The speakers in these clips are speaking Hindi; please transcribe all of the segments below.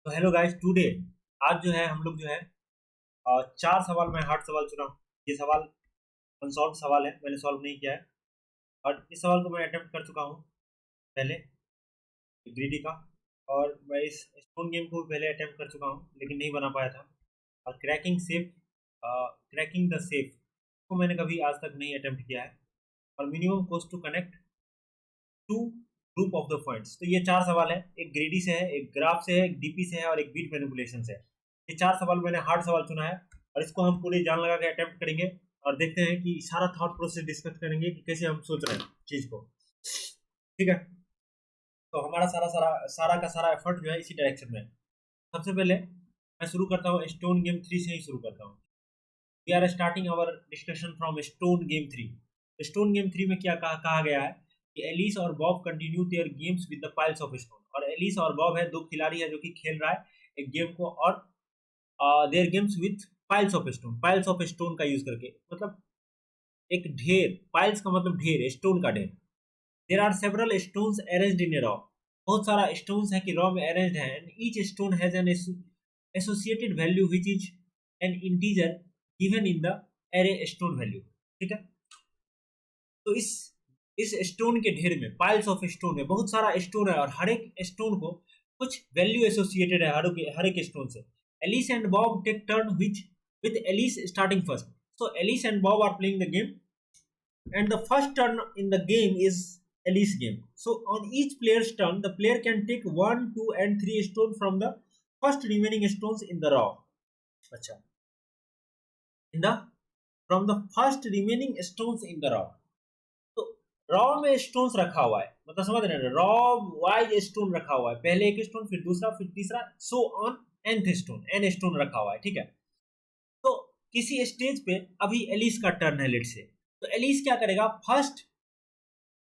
तो हेलो गाइस टुडे आज जो है हम लोग जो है 4 सवाल मैं हार्ड सवाल चुना हूँ। ये सवाल अनसॉल्व सवाल है, मैंने सॉल्व नहीं किया है। और इस सवाल को मैं अटेम्प्ट कर चुका हूँ पहले ग्रीडी का। और मैं इस स्टोन गेम को भी पहले अटेम्प्ट कर चुका हूँ लेकिन नहीं बना पाया था। और क्रैकिंग द सेफ को मैंने कभी आज तक नहीं अटेम्प्ट किया है। और minimum cost to connect to group of the points. तो ये 4 सवाल है, एक ग्रीडी से है, एक ग्राफ से है, एक डीपी से है और एक बीट मैनिपुलेशन से है। ये 4 सवाल मैंने हार्ड सवाल चुना है और इसको हम पूरी जान लगा के अटेम्प्ट करेंगे। और देखते हैं कि सारा थॉट प्रोसेस डिस्कस करेंगे कि कैसे हम सोच रहे हैं चीज को। ठीक है, तो हमारा सारा सारा सारा का सारा एफर्ट जो है इसी डायरेक्शन में है। सबसे पहले मैं शुरू करता हूँ स्टोन गेम 3 से ही शुरू करता हूँ। We are starting our discussion from stone game 3। Stone game 3 में क्या कहा गया है कि एलिस और Bob continue their games with the piles of stone. और एलिस और बॉब है, दो खिलाड़ी है जो कि खेल रहा है एक गेम को। और their games with piles of stone, piles of stone का यूज करके, मतलब एक ढेर, पाइल्स का मतलब ढेर, स्टोन का ढेर। There are several stones arranged in a row. बहुत सारा स्टोन्स है कि रॉ में अरेंज्ड है। And each stone has an associated value which is an integer given in the array stone value. ठीक है, तो इस स्टोन के ढेर में, पाइल्स ऑफ स्टोन में बहुत सारा स्टोन है और हर एक स्टोन को कुछ वैल्यू एसोसिएटेड है हर एक स्टोन से। Alice and Bob take turn with Alice starting first. So Alice and Bob are playing the game and the first turn in the game is Elise game. So on each player's turn, the player can take 1, 2 and 3 stones from the first remaining stones in the row. अच्छा, in the from the first remaining stones in the row. तो रॉ में स्टोन्स रखा हुआ है, मतलब समझ रहे हैं, रॉ वाइज स्टोन रखा हुआ है। पहले एक स्टोन, फिर दूसरा, फिर तीसरा, so on nth stone, n stone रखा हुआ है। ठीक है, तो किसी स्टेज पे अभी एलिस का टर्न है लेट से। तो एलिस क्या करेगा, फर्स्ट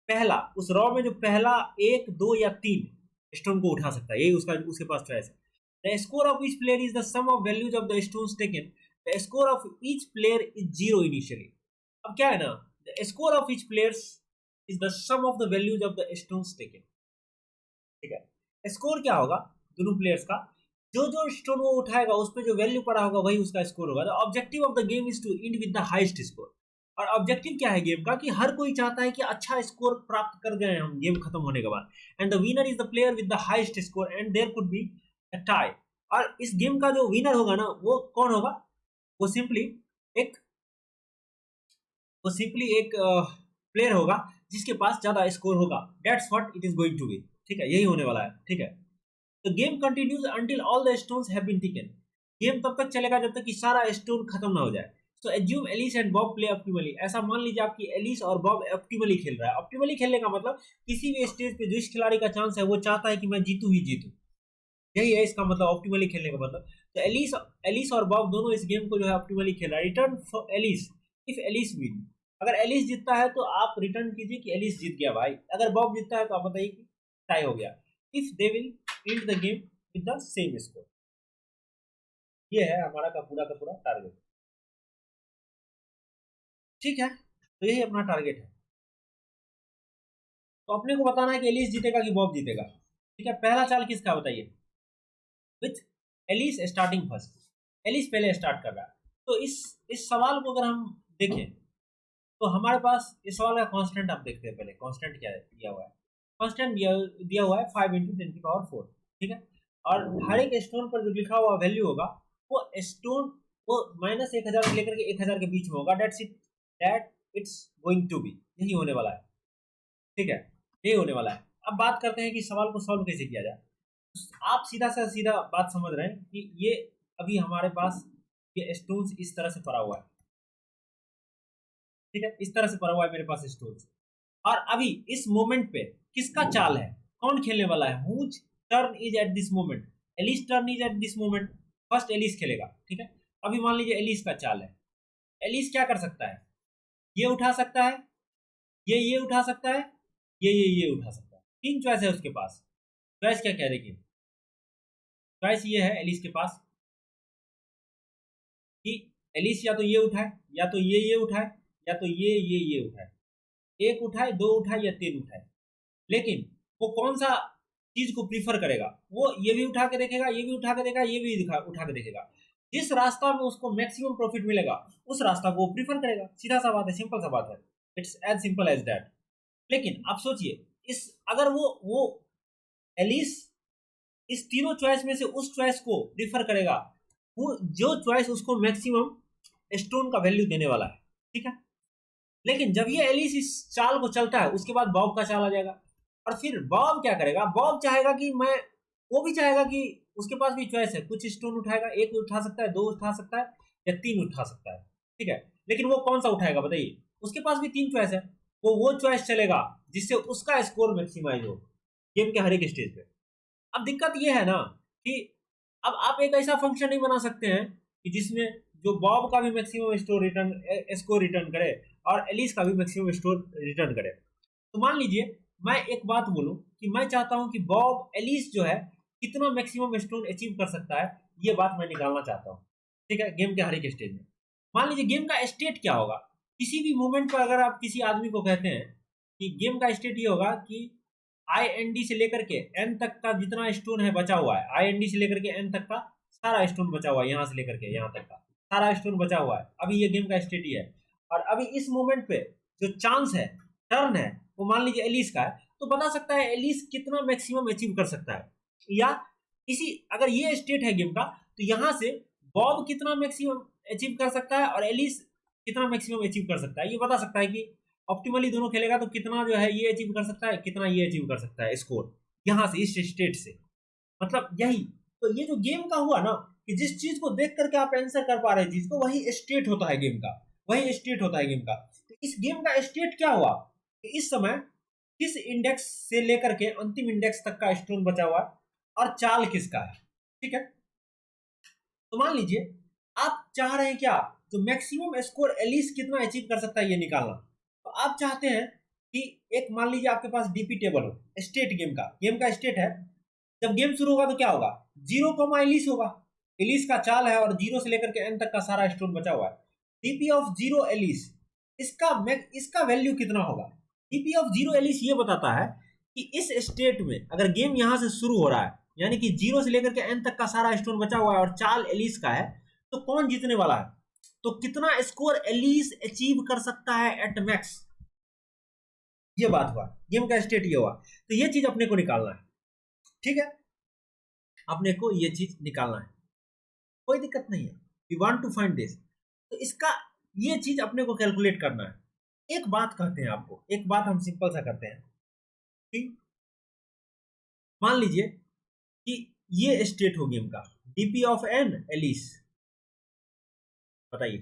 पहला उस रॉ में जो पहला एक, दो या तीन स्टोन को उठा सकता है, यही उसका उसके पास चॉइस है। The score of each player is the sum of values of the stones taken. The score of each player is zero initially. अब क्या है ना, the score of each players is the sum of the values of the stones taken. ठीक है, स्कोर क्या होगा दोनों प्लेयर्स का, जो जो स्टोन वो उठाएगा उस पर जो वैल्यू पड़ा होगा वही उसका स्कोर होगा। The objective of the game is to end with the highest score. और ऑब्जेक्टिव क्या है गेम का, कि हर कोई चाहता है कि अच्छा स्कोर प्राप्त कर गए हम गेम खत्म होने के बाद। And the winner is the player with the highest score and there could be a tie. और इस गेम का जो विनर होगा ना, वो कौन होगा, वो सिंपली एक वो सिंपली एक प्लेयर होगा जिसके पास ज्यादा स्कोर होगा। That's what it is going to be. ठीक है, यही होने वाला है। ठीक है, तो game continues until all the stones have been taken. Game तब तक चलेगा जब तक कि सारा स्टोन खत्म ना हो जाए। So assume Alice and Bob play optimally. ऐसा मान लीजिए आपकी एलिस और बॉब ऑप्टिमली खेल रहा है। ऑप्टिमली खेलने का मतलब किसी भी स्टेज पे जिस खिलाड़ी का चांस है वो चाहता है कि मैं जीतू ही जीतू, यही है इसका मतलब ऑप्टिमली खेलने का मतलब। तो एलिस एलिस और बॉब दोनों इस गेम को जो है ऑप्टिमली खेल रहा है। Return for Alice if Alice win. अगर एलिस जीतता है तो आप रिटर्न कीजिए कि एलिस जीत गया भाई। अगर बॉब जीतता है तो आप बताइए कि टाई हो गया। If they will and the game with the same score. ये है हमारा का पूरा टारगेट। ठीक है, तो यही अपना टारगेट है। तो अपने को बताना है कि एलिस जीतेगा कि बॉब जीतेगा। ठीक है, पहला चाल किसका बताइए, with Alice starting first. Alice पहले स्टार्ट कर रहा है। तो इस सवाल को अगर हम देखें तो हमारे पास इस सवाल का कांस्टेंट आप देखते हैं। पहले कांस्टेंट क्या दिया हुआ है, कांस्टेंट दिया हुआ है 5 × 10⁴। ठीक है, और हर एक स्टोन पर जो लिखा हुआ वैल्यू होगा वो स्टोन वो -1000 से लेकर के 1000 के बीच में होगा। That it's going to be, यही होने वाला है। ठीक है, यही होने वाला है। अब बात करते हैं कि सवाल को सॉल्व कैसे किया जाए। आप सीधा सा सीधा बात समझ रहे हैं कि ये अभी हमारे पास ये स्टोन्स इस तरह से पड़ा हुआ है। ठीक है, इस तरह से पड़ा हुआ है मेरे पास स्टोन्स। और अभी इस मोमेंट पे किसका चाल है, कौन खेलने वाला है, whose turn is at this moment. Alice turn is at this moment. First Alice खेलेगा। ठीक है, अभी मान लीजिए एलिस का चाल है। एलिस क्या कर सकता है, ये उठा सकता है, ये उठा सकता है, ये उठा सकता है। तीन चॉइस है उसके पास। चॉइस क्या क्या देखिए, चॉइस ये है एलिस के पास कि एलिस या तो ये उठाए, या तो ये उठाए, या तो ये उठाए। एक उठाए, दो उठाए या तीन उठाए। लेकिन वो कौन सा चीज को प्रीफर करेगा, वो ये भी उठा के देखेगा, ये भी उठा के देखेगा, ये भी उठा के देखेगा। जिस रास्ता में उसको मैक्सिमम प्रॉफिट मिलेगा उस रास्ता को वो प्रीफर करेगा। सीधा सा बात है, सिंपल सा बात है, it's as simple as that. लेकिन आप सोचिए, इस अगर वो एलिस इस तीनों चॉइस में से उस चॉइस को प्रीफर करेगा, वो जो चॉइस उसको मैक्सिमम स्टोन का वैल्यू देने वाला है, ठीक है। लेकिन जब ये एलिस इस चाल को चलता है, उसके बाद बॉब का चाल आ जाएगा, और फिर बॉब क्या करेगा, बॉब चाहेगा कि वो भी चाहेगा कि उसके पास भी चॉइस है, कुछ स्टोन उठाएगा, एक उठा सकता है, दो उठा सकता है, या तीन उठा सकता है, ठीक है। लेकिन वो कौन सा उठाएगा बताइए, उसके पास भी तीन चॉइस है, वो चॉइस चलेगा जिससे उसका स्कोर मैक्सिमाइज हो गेम के हर एक स्टेज पे। अब दिक्कत ये है ना कि अब आप एक ऐसा फंक्शन नहीं बना सकते हैं कि जिसमें जो बॉब का भी मैक्सिमम स्कोर रिटर्न करे और एलिस का भी मैक्सिमम स्कोर रिटर्न करे। तो मान लीजिए मैं एक बात बोलूं कि मैं चाहता हूं कि बॉब एलिस जो है कितना मैक्सिमम स्टोन अचीव कर सकता है, ये बात मैं निकालना चाहता हूँ, ठीक है, गेम के हर एक स्टेज में। मान लीजिए गेम का स्टेट क्या होगा, किसी भी मोमेंट पर अगर आप किसी आदमी को कहते हैं कि गेम का स्टेट ये होगा कि IND से लेकर के N तक का जितना स्टोन है बचा हुआ है, IND से लेकर के N तक का सारा स्टोन बचा हुआ है, यहाँ से लेकर के यहाँ तक का सारा स्टोन बचा हुआ है, अभी ये गेम का स्टेट ही है। और अभी इस मोमेंट पे जो चांस है, टर्न है, वो मान लीजिए एलिस का है, तो बता सकता है एलिस कितना मैक्सिमम अचीव कर सकता है। या इसी अगर ये स्टेट है गेम का, तो यहाँ से बॉब कितना मैक्सिमम अचीव कर सकता है और एलिस कितना मैक्सिमम अचीव कर सकता है, ये बता सकता है कि ऑप्टिमली दोनों खेलेगा तो कितना जो है ये अचीव कर सकता है, कितना ये अचीव कर सकता है स्कोर, यहाँ से इस स्टेट से। मतलब यही तो ये जो गेम का हुआ ना कि जिस चीज को देख करके आप आंसर कर पा रहे हैं चीज को, वही स्टेट होता है गेम का, वही स्टेट होता है गेम का। तो इस गेम का स्टेट क्या हुआ कि इस समय किस इंडेक्स से लेकर के अंतिम इंडेक्स तक का स्टोन बचा हुआ है और चाल किसका है, ठीक है। तो मान लीजिए आप चाह रहे हैं क्या, तो मैक्सिमम स्कोर एलिस कितना अचीव कर सकता है ये निकालना। तो आप चाहते हैं कि एक मान लीजिए आपके पास डीपी टेबल हो, स्टेट गेम का स्टेट है। जब गेम शुरू होगा तो क्या होगा, 0, एलिस होगा, एलिस का चाल है और 0 से लेकर के एन तक का सारा स्टोन बचा हुआ है। डीपी ऑफ 0 एलिस, इसका वैल्यू कितना होगा। डीपी ऑफ 0 एलिस ये बताता है कि इस स्टेट में अगर गेम यहां से शुरू हो रहा है, यानी कि 0 से लेकर के एन तक का सारा स्टोन बचा हुआ है और चाल एलिस का है, तो कौन जीतने वाला है, तो कितना स्कोर एलिस अचीव कर सकता है एट मैक्स। ये बात हुआ, गेम का स्टेट ये हुआ। तो ये चीज अपने को निकालना है, ठीक है, अपने को ये चीज निकालना है, कोई दिक्कत नहीं है, we want to find this. तो इसका ये चीज अपने को कैलकुलेट करना है। एक बात कहते हैं आपको, एक बात हम सिंपल सा करते हैं, ठीक, मान लीजिए कि ये स्टेट हो गेम का, डीपी ऑफ एन एलिस, बताइए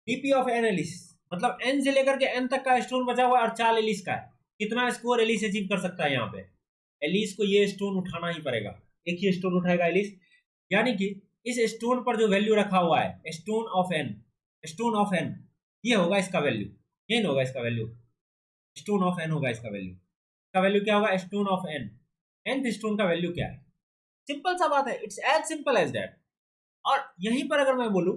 डीपी ऑफ एन एलिस मतलब एन से लेकर के एन तक का स्टोन बचा हुआ है और चाल एलिस का है, कितना स्कोर एलिस अचीव कर सकता है। यहाँ पे एलिस को ये स्टोन उठाना ही पड़ेगा, एक ही स्टोन उठाएगा एलिस, यानी कि इस स्टोन पर जो वैल्यू रखा हुआ है स्टोन ऑफ एन, ये होगा इसका वैल्यू, एन होगा इसका वैल्यू, स्टोन ऑफ एन होगा इसका वैल्यू। इसका वैल्यू क्या होगा, stone of n, nth stone का वैल्यू क्या है। सिंपल सा बात है, it's as simple as that. और यहीं पर अगर मैं बोलूं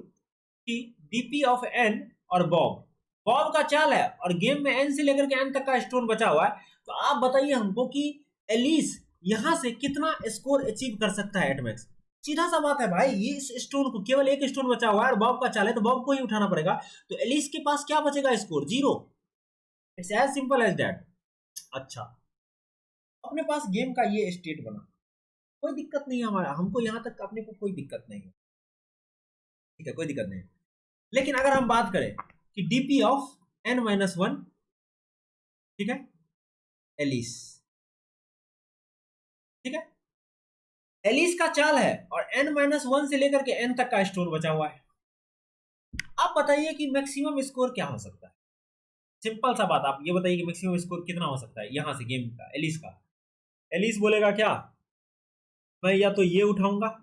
कि डीपी ऑफ एन और बॉब का चाल है और गेम में एन से लेकर के एन तक का स्टोन बचा हुआ है, तो आप बताइए हमको कि एलिस यहां से कितना स्कोर अचीव कर सकता है एटमैक्स। सीधा सा बात है भाई, ये इस स्टोन को केवल एक स्टोन बचा हुआ है और बॉब का चाल है तो बॉब को ही उठाना पड़ेगा, तो एलिस के पास क्या बचेगा, score 0। It's as simple as that. अच्छा, अपने पास गेम का ये स्टेट बना, कोई दिक्कत नहीं है हमारा, हमको यहां तक अपने को कोई दिक्कत नहीं है, ठीक है, कोई दिक्कत नहीं है। लेकिन अगर हम बात करें कि डीपी ऑफ n-1, ठीक है, एलिस, ठीक है, एलिस का चाल है और n-1 से लेकर के n तक का स्टोन बचा हुआ है। आप बताइए कि मैक्सिमम स्कोर क्या हो सकता है। सिंपल सा बात, आप ये बताइए कि मैक्सिमम स्कोर कितना हो सकता है यहां से गेम का, एलिस का। एलिस बोलेगा क्या, मैं या तो ये उठाऊंगा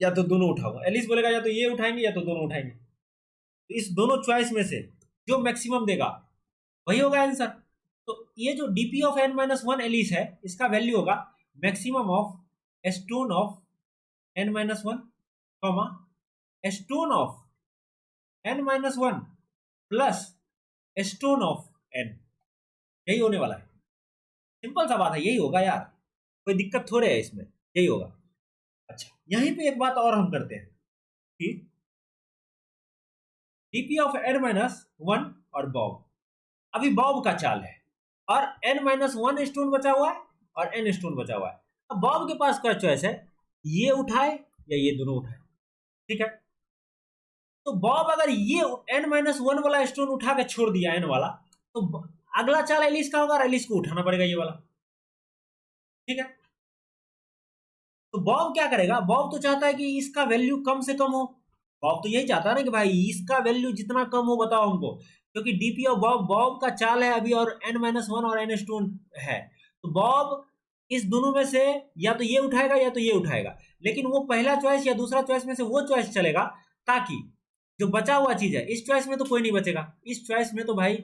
या तो दोनों उठाऊंगा। एलिस बोलेगा या तो ये उठाएंगे या तो दोनों उठाएंगे। तो इस दोनों चॉइस में से जो मैक्सिमम देगा वही होगा आंसर। तो ये जो डीपी ऑफ n-1 एलिस है, इसका वैल्यू होगा maximum of stone of n-1 comma stone of n-1 plus stone of n, यही होने वाला है। सिंपल सा बात है, यही होगा यार, कोई दिक्कत थोड़े है इसमें, यही होगा। अच्छा, यहीं पे एक बात और हम करते हैं कि DP of n minus one और बॉब, अभी बॉब का चाल है और n माइनस वन स्टोन बचा हुआ है और n स्टोन बचा हुआ है। अब बॉब के पास क्या चॉइस है, ये उठाए या ये दोनों उठाए, ठीक है। तो बॉब अगर ये n माइनस वन वाला स्टोन उठा के छोड़ दिया n वाला, तो अगला चाल एलिस का होगा और एलिस को उठाना पड़ेगा ये वाला, ठीक है। तो बॉब क्या करेगा, बॉब तो चाहता है कि इसका वैल्यू कम से कम हो, बॉब तो यही चाहता है ना कि भाई इसका वैल्यू जितना कम हो बताओ हमको, क्योंकि डीपी ऑफ बॉब, बॉब का चाल है अभी और n माइनस वन और n स्टोन है। तो बॉब इस दोनों में से या तो ये उठाएगा या तो ये उठाएगा, लेकिन वो पहला चॉइस या दूसरा चॉइस में से वो चॉइस चलेगा, ताकि जो बचा हुआ चीज है, इस चॉइस में तो कोई नहीं बचेगा, इस चॉइस में तो भाई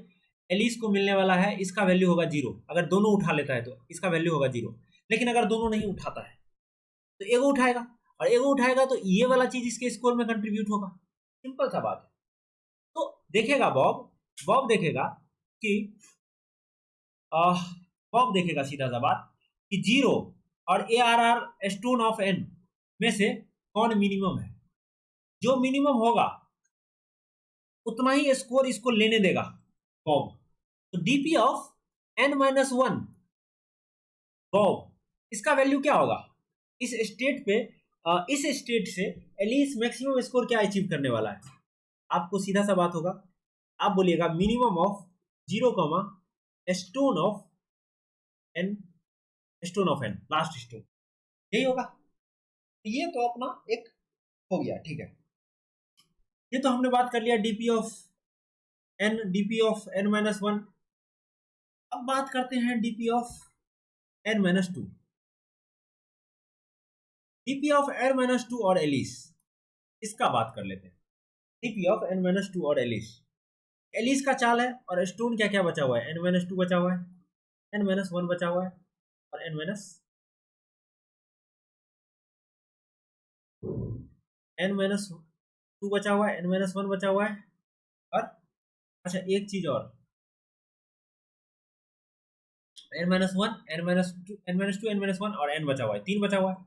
एलिस को मिलने वाला है, इसका वैल्यू होगा 0, अगर दोनों उठा लेता है तो इसका वैल्यू होगा 0। लेकिन अगर दोनों नहीं उठाता है तो एगो उठाएगा, और एगो उठाएगा तो ये वाला चीज इसके स्कोर में कंट्रीब्यूट होगा, सिंपल सा बात है। तो देखेगा बॉब, बॉब देखेगा कि बॉब देखेगा सीधा सा बात कि 0 और ARR स्टोन ऑफ n में से कौन मिनिमम है, जो मिनिमम होगा उतना ही स्कोर इसको लेने देगा बॉब। तो DP of n minus one Bob, इसका वैल्यू क्या होगा इस स्टेट पे, इस स्टेट से एलिस मैक्सिमम स्कोर क्या अचीव करने वाला है, आपको सीधा सा बात होगा, आप बोलिएगा minimum of 0 comma stone of n, stone of n, last stone, यही होगा। तो ये तो अपना एक हो गया, ठीक है। ये तो हमने बात कर लिया DP of n, DP of n minus one. अब बात करते हैं DP of n minus two, DP of n minus two और एलिस, इसका बात कर लेते हैं। DP of n minus two और एलिस, एलिस का चाल है और स्टोन क्या क्या बचा हुआ है, एन माइनस टू बचा हुआ है, एन माइनस वन बचा हुआ है और एन माइनस टू बचा हुआ है, एन माइनस वन बचा हुआ है, और अच्छा एक चीज और, n minus one, n minus two, N minus two, N minus one और एन बचा हुआ है, 3 बचा हुआ है।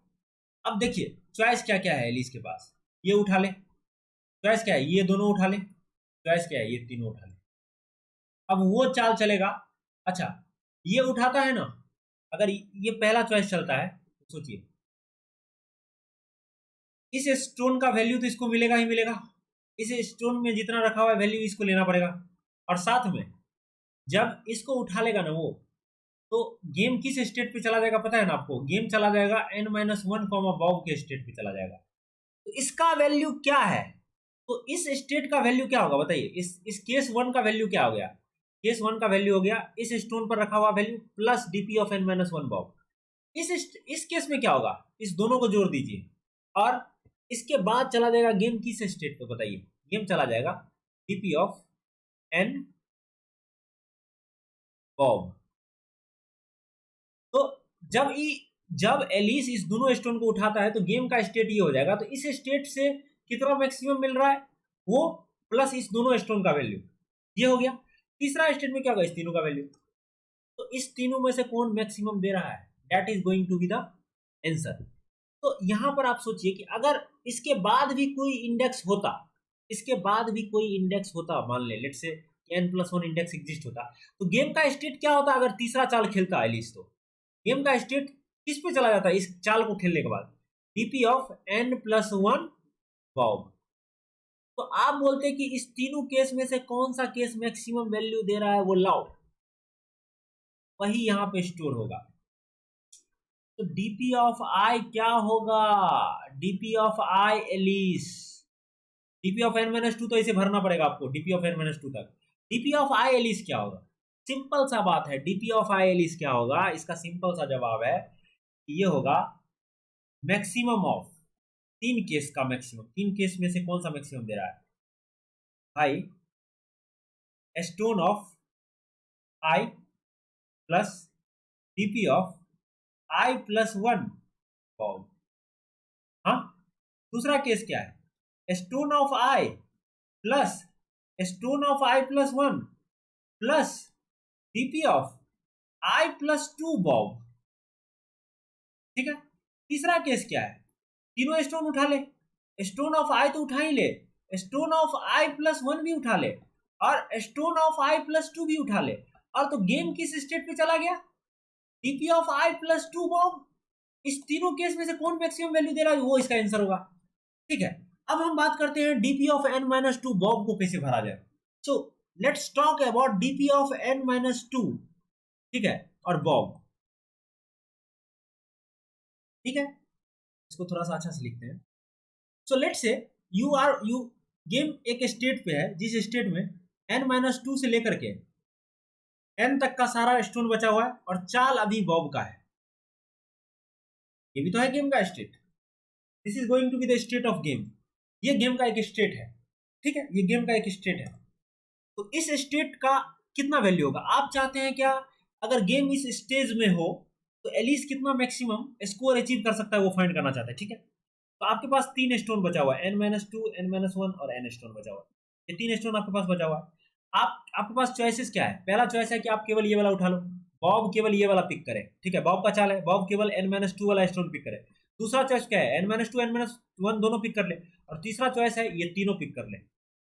अब देखिए चॉइस क्या क्या है एलिस के पास, ये उठा ले, चॉइस क्या है ये दोनों उठा ले, चॉइस क्या है ये तीनों उठा ले। अब वो चाल चलेगा, अच्छा ये उठाता है ना, अगर ये पहला चॉइस चलता है तो सोचिए इस स्टोन का वैल्यू तो इसको मिलेगा ही मिलेगा, इस स्टोन में जितना रखा हुआ है वैल्यू इसको लेना पड़ेगा, और साथ में जब इसको उठा लेगा ना वो, तो गेम किस स्टेट पे चला जाएगा पता है ना आपको, गेम चला जाएगा n minus one comma Bob के स्टेट पे चला जाएगा। तो इसका वैल्यू क्या है, तो इस स्टेट का वैल्यू क्या होगा बताइए, इस केस वन का वैल्यू क्या हो गया, केस वन का वैल्यू हो गया इस स्टोन पर रखा हुआ value plus DP of n minus one Bob. इस केस में क्या होगा, इस दोनों को जोड़ दीजिए, और इसके बाद चला जाएगा गेम किस स्टेट पे बताइए, गेम चला जाएगा डीपी ऑफ n बॉब। तो जब एलिस इस दोनों स्टोन को उठाता है तो गेम का स्टेट ये हो जाएगा, तो इस स्टेट से कितना मैक्सिमम मिल रहा है वो प्लस इस दोनों स्टोन का वैल्यू, ये हो गया। तीसरा स्टेट में क्या होगा, इस तीनों का वैल्यू, तो इस तीनों में से कौन मैक्सिमम दे रहा है, that is going to be the answer. तो यहां पर आप सोचिए कि अगर इसके बाद भी कोई इंडेक्स होता, इसके बाद भी कोई इंडेक्स होता, मान ले लेट से n plus one index exist होता, तो गेम का स्टेट क्या होता अगर तीसरा चाल खेलता एलिस, तो गेम का स्टेट किस पे चला जाता है इस चाल को खेलने के बाद, DP of n plus one Bob. तो आप बोलते कि इस तीनों केस में से कौन सा केस मैक्सिमम वैल्यू दे रहा है, वो लाओ, वही यहां पे स्टोर होगा। तो डीपी ऑफ आई क्या होगा, DP of i Alice, DP of n minus two तो इसे भरना पड़ेगा आपको DP of n minus two तक, डीपी ऑफ आई एलिस क्या होगा, सिंपल सा बात है, डीपी ऑफ आई एलिस क्या होगा, इसका सिंपल सा जवाब है ये होगा मैक्सिमम ऑफ, 3 केस का मैक्सिमम, 3 केस में से कौन सा मैक्सिमम दे रहा है भाई, stone of I plus DP of I plus one Bob. हाँ, दूसरा केस क्या है, stone of I plus stone of I plus one plus DP of I+2 Bob, ठीक है। तीसरा केस क्या है, तीनों स्टोन उठा ले, स्टोन ऑफ आई तो उठा ही ले, स्टोन ऑफ I+1 भी उठा ले, और स्टोन ऑफ I+2 भी उठा ले, और तो गेम किस स्टेट पे चला गया, डीपी ऑफ I+2 बॉब। इस तीनों केस में से कौन मैक्सिमम वैल्यू दे रहा है, वो इसका आंसर होगा, ठीक है। अब हम बात करते हैं डीपी ऑफ n-2 बॉब को कैसे भरा जाए। So let's talk about DP of n-2, ठीक है, और बॉब, ठीक है। इसको थोड़ा सा अच्छा से लिखते हैं। So let's say you game एक स्टेट पे है, जिस स्टेट में n-2 से लेकर के n तक का सारा स्टोन बचा हुआ है, और चाल अभी बॉब का है। ये भी तो है गेम का state, this is going to be the state of game. ये गेम का एक स्टेट है, ठीक है, ये गेम का एक स्टेट है। तो इस स्टेट का कितना वैल्यू होगा, आप चाहते हैं क्या, अगर गेम इस स्टेज में हो तो एलिस कितना मैक्सिमम स्कोर अचीव कर सकता है, वो फाइंड करना चाहते हैं, ठीक है। तो आपके पास 3 स्टोन बचा हुआ है, n-2, n-1 और n स्टोन बचा हुआ है। ये 3 स्टोन आपके पास बचा हुआ है। आपके पास चॉइसेस क्या है, पहला चॉइस है कि आप केवल ये वाला उठा लो, बॉब केवल ये वाला पिक करे, ठीक है, बॉब का चाल है, बॉब केवल n-2 वाला स्टोन पिक करे। दूसरा चॉइस क्या है, n-2 n-1 दोनों पिक कर ले, और तीसरा चॉइस है ये तीनों पिक कर ले।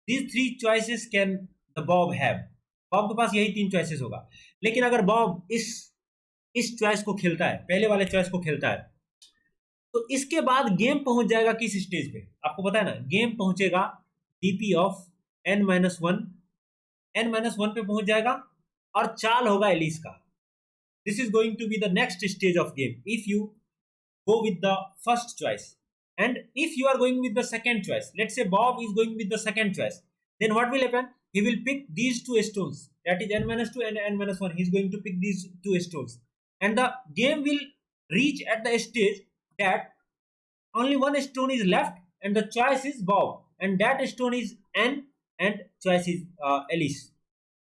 These 3 choices can the Bob have, Bob के पास यही 3 चॉइसेस होगा। लेकिन अगर बॉब इस चॉइस को खेलता है, पहले वाले चॉइस को खेलता है, तो इसके बाद गेम पहुंच जाएगा किस स्टेज पे, आपको पता है ना, गेम पहुंचेगा डीपी ऑफ n-1, n-1 पे पहुंच जाएगा, और चाल होगा एलिस का। This is going to be the next stage of game if you go with the first choice, and if you are going with the second choice, let's say Bob is going with the second choice, then what will happen, he will pick these 2 stones, that is n-2 and n-1, he is going to pick these 2 stones, and the game will reach at the stage that only one stone is left and the choice is bob, and that stone is n and choice is Alice।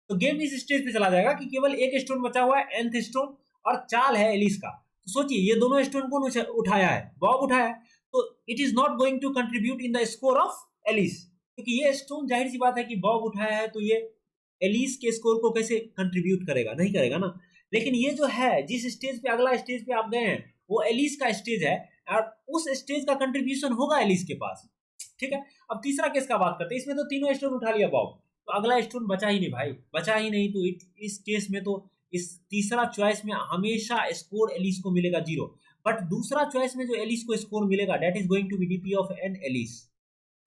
तो गेम इस स्टेज पे चला जाएगा कि केवल एक स्टोन बचा हुआ है, nth स्टोन, और चाल है एलिस का। तो सोचिए ये दोनों स्टोन कौन उठाया है, बॉब उठाया है, तो it is not going to contribute in the score of Alice, क्योंकि ये स्टोन जाहिर सी बात है कि बॉब उठाया है, तो ये एलिस के स्कोर को कैसे कंट्रीब्यूट करेगा, नहीं करेगा ना। लेकिन ये जो है जिस स्टेज पे, अगला स्टेज पे आप गए हैं, वो एलिस का स्टेज है, और उस स्टेज का कंट्रीब्यूशन होगा एलिस के पास, ठीक है। अब तीसरा केस का बात करते हैं, इसमें तो तीनों स्टोन उठा लिया बॉब, तो अगला स्टोन बचा ही नहीं भाई, बचा ही नहीं। तो इस केस में तो इस तीसरा चॉइस में हमेशा स्कोर एलिस को मिलेगा 0, बट दूसरा चॉइस में जो एलिस को स्कोर मिलेगा that is going to be DP of n Alice,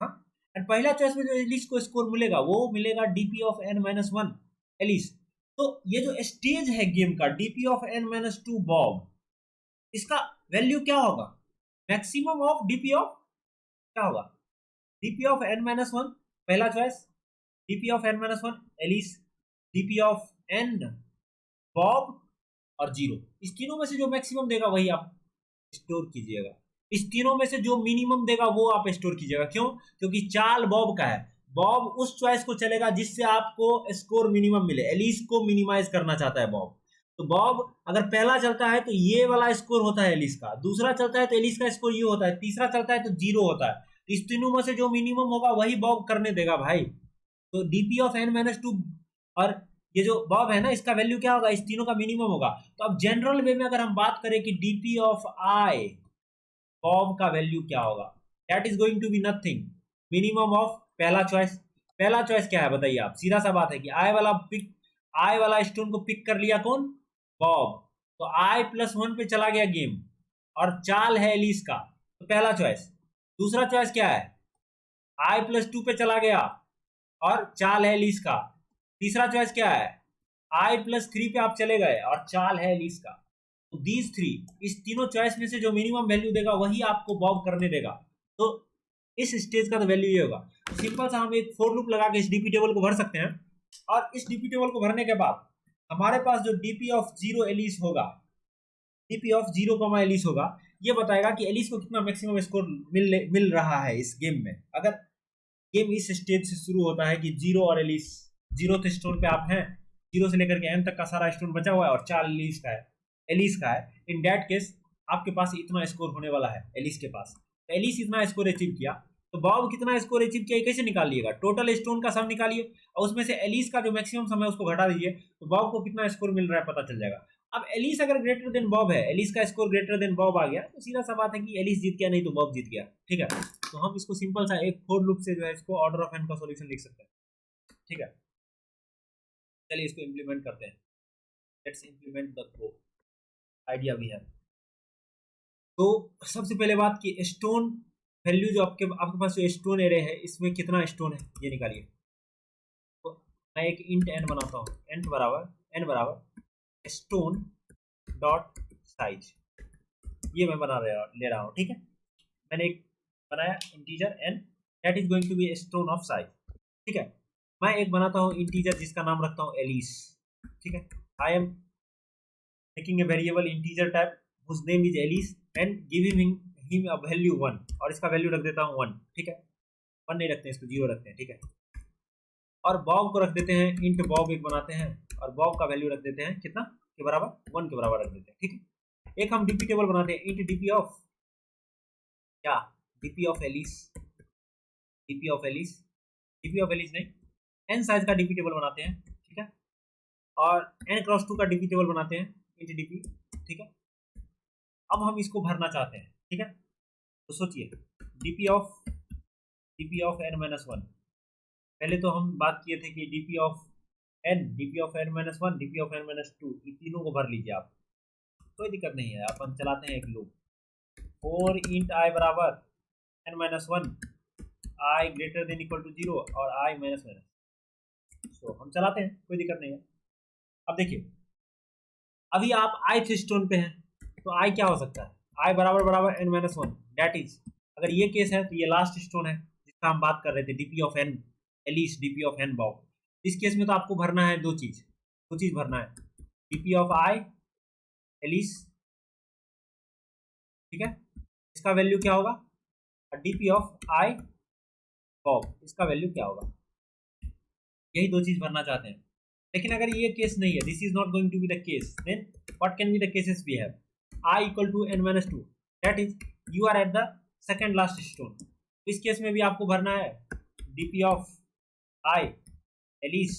हाँ। एंड पहला चॉइस में जो एलिस को स्कोर मिलेगा वो मिलेगा डीपी ऑफ n-1 एलिस। तो ये जो स्टेज है गेम का डीपी ऑफ n-2 बॉब, इसका वैल्यू क्या होगा, मैक्सिमम ऑफ डीपी ऑफ क्या होगा, डीपी ऑफ n-1 पहला choice, DP of n-1 Alice, DP of n Bob और 0। इस तीनों में से जो मैक्सिमम देगा वही आप स्टोर कीजिएगा, इस तीनों में से जो मिनिमम देगा वो आप स्टोर कीजिएगा। क्यों, क्योंकि चाल बॉब का है, बॉब उस चॉइस को चलेगा जिससे आपको स्कोर मिनिमम मिले, एलिस को मिनिमाइज करना चाहता है बॉब। तो बॉब अगर पहला चलता है तो ये वाला स्कोर होता है एलिस का, दूसरा चलता है तो एलिस का स्कोर ये होता है, तीसरा चलता है तो 0 होता है। इस तीनों में से जो मिनिमम होगा वही बॉब करने देगा भाई। तो डीपी ऑफ n-2 और ये जो बॉब है ना, इसका वैल्यू क्या होगा, इस तीनों का मिनिमम होगा। तो अब जनरल वे में अगर हम बात करें कि डीपी ऑफ आई बॉब का वैल्यू क्या होगा, that is going to be nothing minimum of पहला चॉइस। पहला चॉइस क्या है बताइए आप, सीधा सा बात है कि आई वाला स्टोन को पिक कर लिया कौन, बॉब, तो I+1 पे चला गया गेम, और चाल है एलिस का, तो पहला चॉइस। दूसरा चॉइस क्या है, I+2 पे चला गया और चाल है एलिस का। तीसरा चॉइस क्या है, I+3 पे आप चले गए और चाल है एलिस का। तो दीज 3, इस तीनों चॉइस में से जो मिनिमम वैल्यू देगा वही आपको बॉब करने देगा। तो इस स्टेज का तो वैल्यू ये होगा। सिंपल सा हम एक फॉर लूप लगा के इस डीपी टेबल को भर सकते हैं, और इस डीपी टेबल को भरने के बाद हमारे पास जो डीपी ऑफ 0 एलिस होगा, डीपी ऑफ 0, एलिस होगा, ये बताएगा कि एलिस को कितना मैक्सिमम स्कोर मिल रहा है इस गेम में। अगर गेम इस स्टेज से शुरू होता है कि 0 और एलिस, 0th स्टोन पे आप हैं, 0 से लेकर के n तक का सारा स्टोन बचा हुआ है, और 4 एलिस का है, इन दैट केस आपके पास इतना स्कोर होने वाला है एलिस के पास। तो एलिस इतना स्कोर अचीव किया, तो बॉब कितना स्कोर अचीव किया कैसे निकालिएगा, टोटल स्टोन का सम निकालिए, और उसमें से एलिस का जो मैक्सिमम सम है उसको घटा दीजिए, तो बॉब को कितना स्कोर मिल रहा है पता चल जाएगा। अब एलिस अगर ग्रेटर देन बॉब है, एलिस का स्कोर ग्रेटर देन बॉब आ गया तो सीधा सा बात है कि एलिस जीत गया, नहीं तो बॉब जीत गया। ठीक है, तो हम इसको सिंपल सा एक फॉर लूप से जो है इसको ऑर्डर ऑफ एन का सॉल्यूशन लिख सकते हैं। ठीक है, चलिए इसको इम्प्लीमेंट करते हैं। Let's implement the code idea we have. तो सबसे पहले बात की स्टोन वैल्यू जो आपके पास जो स्टोन एरे है इसमें कितना स्टोन है ये निकालिए। तो मैं एक इंट एन बनाता हूँ, एन बराबर स्टोन डॉट साइज, ये मैं ले रहा हूँ। ठीक है, मैंने एक बनाया integer n that is going to be stone of size. ठीक है, मैं एक बनाता हूँ इंटीजर जिसका नाम रखता हूँ एलिस। ठीक है, I am making a variable integer type whose name is Alice and giving him a value 1, और इसका वैल्यू रख देता हूँ 1। ठीक है, 1 नहीं रखते हैं, इसको 0 रखते हैं। ठीक है, और बॉब को रख देते हैं इंट बॉब एक बनाते हैं, और बॉब का वैल्यू रख देते हैं कितना के बराबर, 1 के बराबर रख देते हैं। ठीक है, एक हम डीपी टेबल बनाते हैं इंट डीपी ऑफ क्या, DP of Alice, DP of Alice, DP of Alice नहीं, एन साइज का डीपी टेबल बनाते हैं। ठीक है, और एन क्रॉस 2 का डीपी टेबल बनाते हैं इंट डीपी। ठीक है, अब हम इसको भरना चाहते हैं। ठीक है, तो सोचिए डीपी ऑफ एन माइनस 1, पहले तो हम बात किए थे कि DP of n minus 1, DP of n minus 2, ये तीनों को भर लीजिए आप, कोई दिक्कत नहीं है। अपन चलाते हैं एक लूप, फॉर इंट आई बराबर n minus 1, i greater than equal to 0 और आई माइनस माइनस। तो हम चलाते हैं, कोई दिक्कत नहीं है। अब देखिए, अभी आप ith स्टोन पे हैं, तो आई क्या हो सकता है, आई बराबर बराबर एन माइनस 1, डैट इज अगर ये केस है तो ये लास्ट स्टोन है जिसका हम बात कर रहे थे, DP of n Alice, DP of n Bob. इस केस में तो आपको भरना है दो चीज भरना है, डीपी ऑफ आई एलिस। ठीक है, इसका वैल्यू क्या होगा, और डीपी ऑफ आई बॉब, इसका वैल्यू क्या होगा, यही दो चीज भरना चाहते हैं। लेकिन अगर ये केस नहीं है, this is not going to be the case, then what can be the cases we have, i equal to N minus 2, that is you are at the second last stone. इस केस में भी आपको भरना है डीपी ऑफ आई एलिस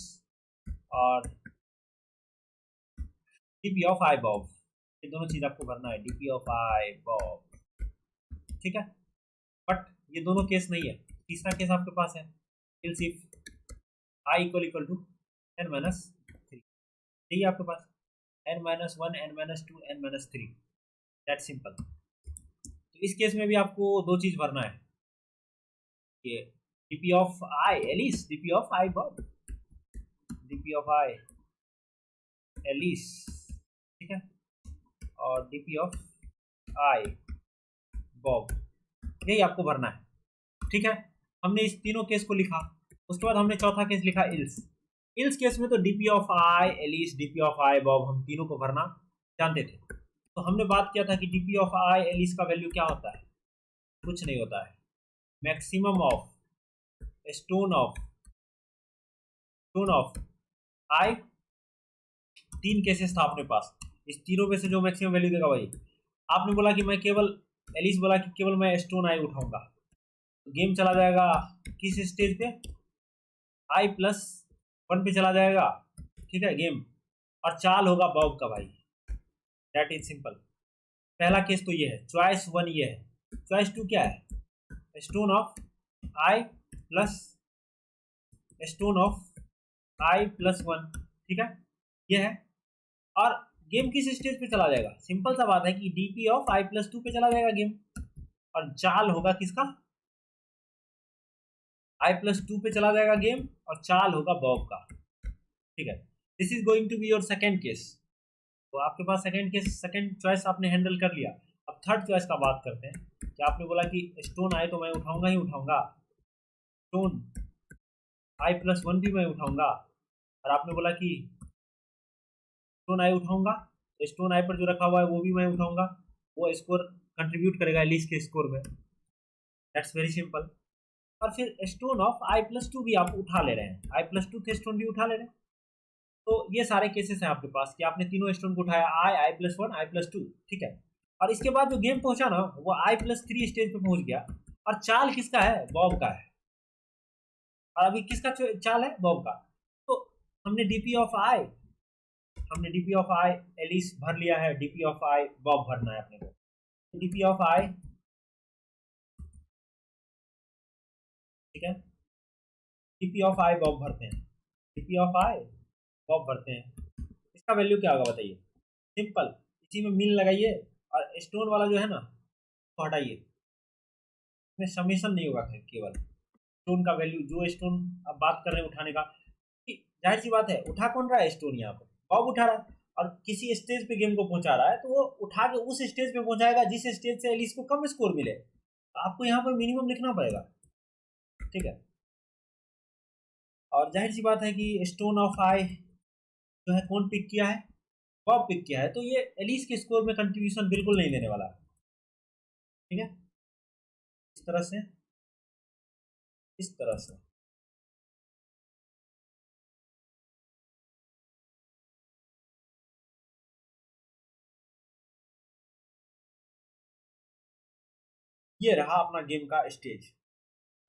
और डीपी ऑफ आई बॉब, ये दोनों चीज आपको भरना है, डीपी ऑफ आई बॉब। ठीक है, बट ये दोनों केस नहीं है, तीसरा केस आपके पास है, else if I equal to N minus 3, ठीक है आपके पास N minus 1, N minus 2, N minus 3, that simple. तो इस केस में भी आपको दो चीज भरना है, ये DP of i Alice, DP of i Bob, DP of i Alice. ठीक है, और डीपी ऑफ आई बॉब, यही आपको भरना है। ठीक है, हमने इस तीनों केस को लिखा, उसके बाद हमने चौथा केस लिखा इल्स केस में तो DP of i Alice, DP of i Bob, हम तीनों को भरना जानते थे। तो हमने बात किया था कि डीपी ऑफ आई एलिस का वैल्यू क्या होता है, कुछ नहीं होता है, मैक्सिमम ऑफ स्टोन ऑफ आई। तीन केसेस था अपने पास, इस तीनों में से जो मैक्सिमम वैल्यू देगा वही। आपने बोला कि मैं केवल एलिस बोला कि केवल मैं स्टोन आई उठाऊंगा, तो गेम चला जाएगा किस स्टेज पे, i+1 पे चला जाएगा। ठीक है गेम, और चाल होगा बॉब का भाई, दैट इज सिंपल। पहला केस तो ये है, चॉइस 1 ये है, चॉइस 2 क्या है, stone of I plus stone of i+1। ठीक है, ये है, और गेम किस स्टेज पे चला जाएगा, सिंपल सा बात है कि डीपी ऑफ i+2 पे चला जाएगा गेम, और चाल होगा किसका, i+2 पे चला जाएगा गेम, और चाल होगा बॉब का। ठीक है, this is going to be your second case. तो आपके पास सेकेंड केस, सेकेंड चॉइस आपने हैंडल कर लिया। अब थर्ड चॉइस का बात करते हैं कि आपने बोला कि स्टोन आए तो मैं उठाऊंगा ही उठाऊंगा, स्टोन i+1 भी मैं उठाऊंगा, और आपने बोला कि स्टोन आई उठाऊंगा, स्टोन आई पर जो रखा हुआ है वो भी मैं उठाऊंगा, वो स्कोर कंट्रीब्यूट करेगा एलिस के स्कोर में, दैट्स वेरी सिंपल। और फिर स्टोन ऑफ i+2 भी आप उठा ले रहे हैं, i+2 थे स्टोन भी उठा ले रहे हैं। तो ये सारे केसेस हैं आपके पास कि आपने तीनों स्टोन को उठाया, i+1 i+2। ठीक है, और इसके बाद जो गेम पहुंचा ना वो i+3 स्टेज पे पहुंच गया, और चाल किसका है, बॉब का है, और अभी किसका चाल है, बॉब का। तो हमने डीपी ऑफ आई हमने डीपी ऑफ आई एलिस भर लिया है, डीपी ऑफ आई बॉब भरना है अपने को। डीपी ऑफ आई, ठीक है, डीपी ऑफ आई बॉब भरते हैं, डीपी ऑफ आई बॉब भरते हैं। इसका वैल्यू क्या होगा बताइए? सिंपल, इसी में मीन लगाइए और स्टोन वाला जो है ना तो हटाइए, इसमें समेशन नहीं होगा, केवल स्टोन का वैल्यू, जो स्टोन अब बात कर रहे हैं उठाने का, जाहिर सी बात है उठा कौन रहा है स्टोन, यहाँ पर बॉब उठा रहा है और किसी स्टेज पे गेम को पहुंचा रहा है, तो वो उठा के उस स्टेज पे पहुंचाएगा जिस स्टेज से एलिस को कम स्कोर मिले, तो आपको यहाँ पर मिनिमम लिखना पड़ेगा, ठीक है। और जाहिर सी बात है कि स्टोन ऑफ आई जो है कौन पिक किया है? बॉब पिक किया है, तो ये एलिस के स्कोर में कंट्रीब्यूशन बिल्कुल नहीं देने वाला है, ठीक है। इस तरह से, इस तरह से ये रहा अपना गेम का स्टेज।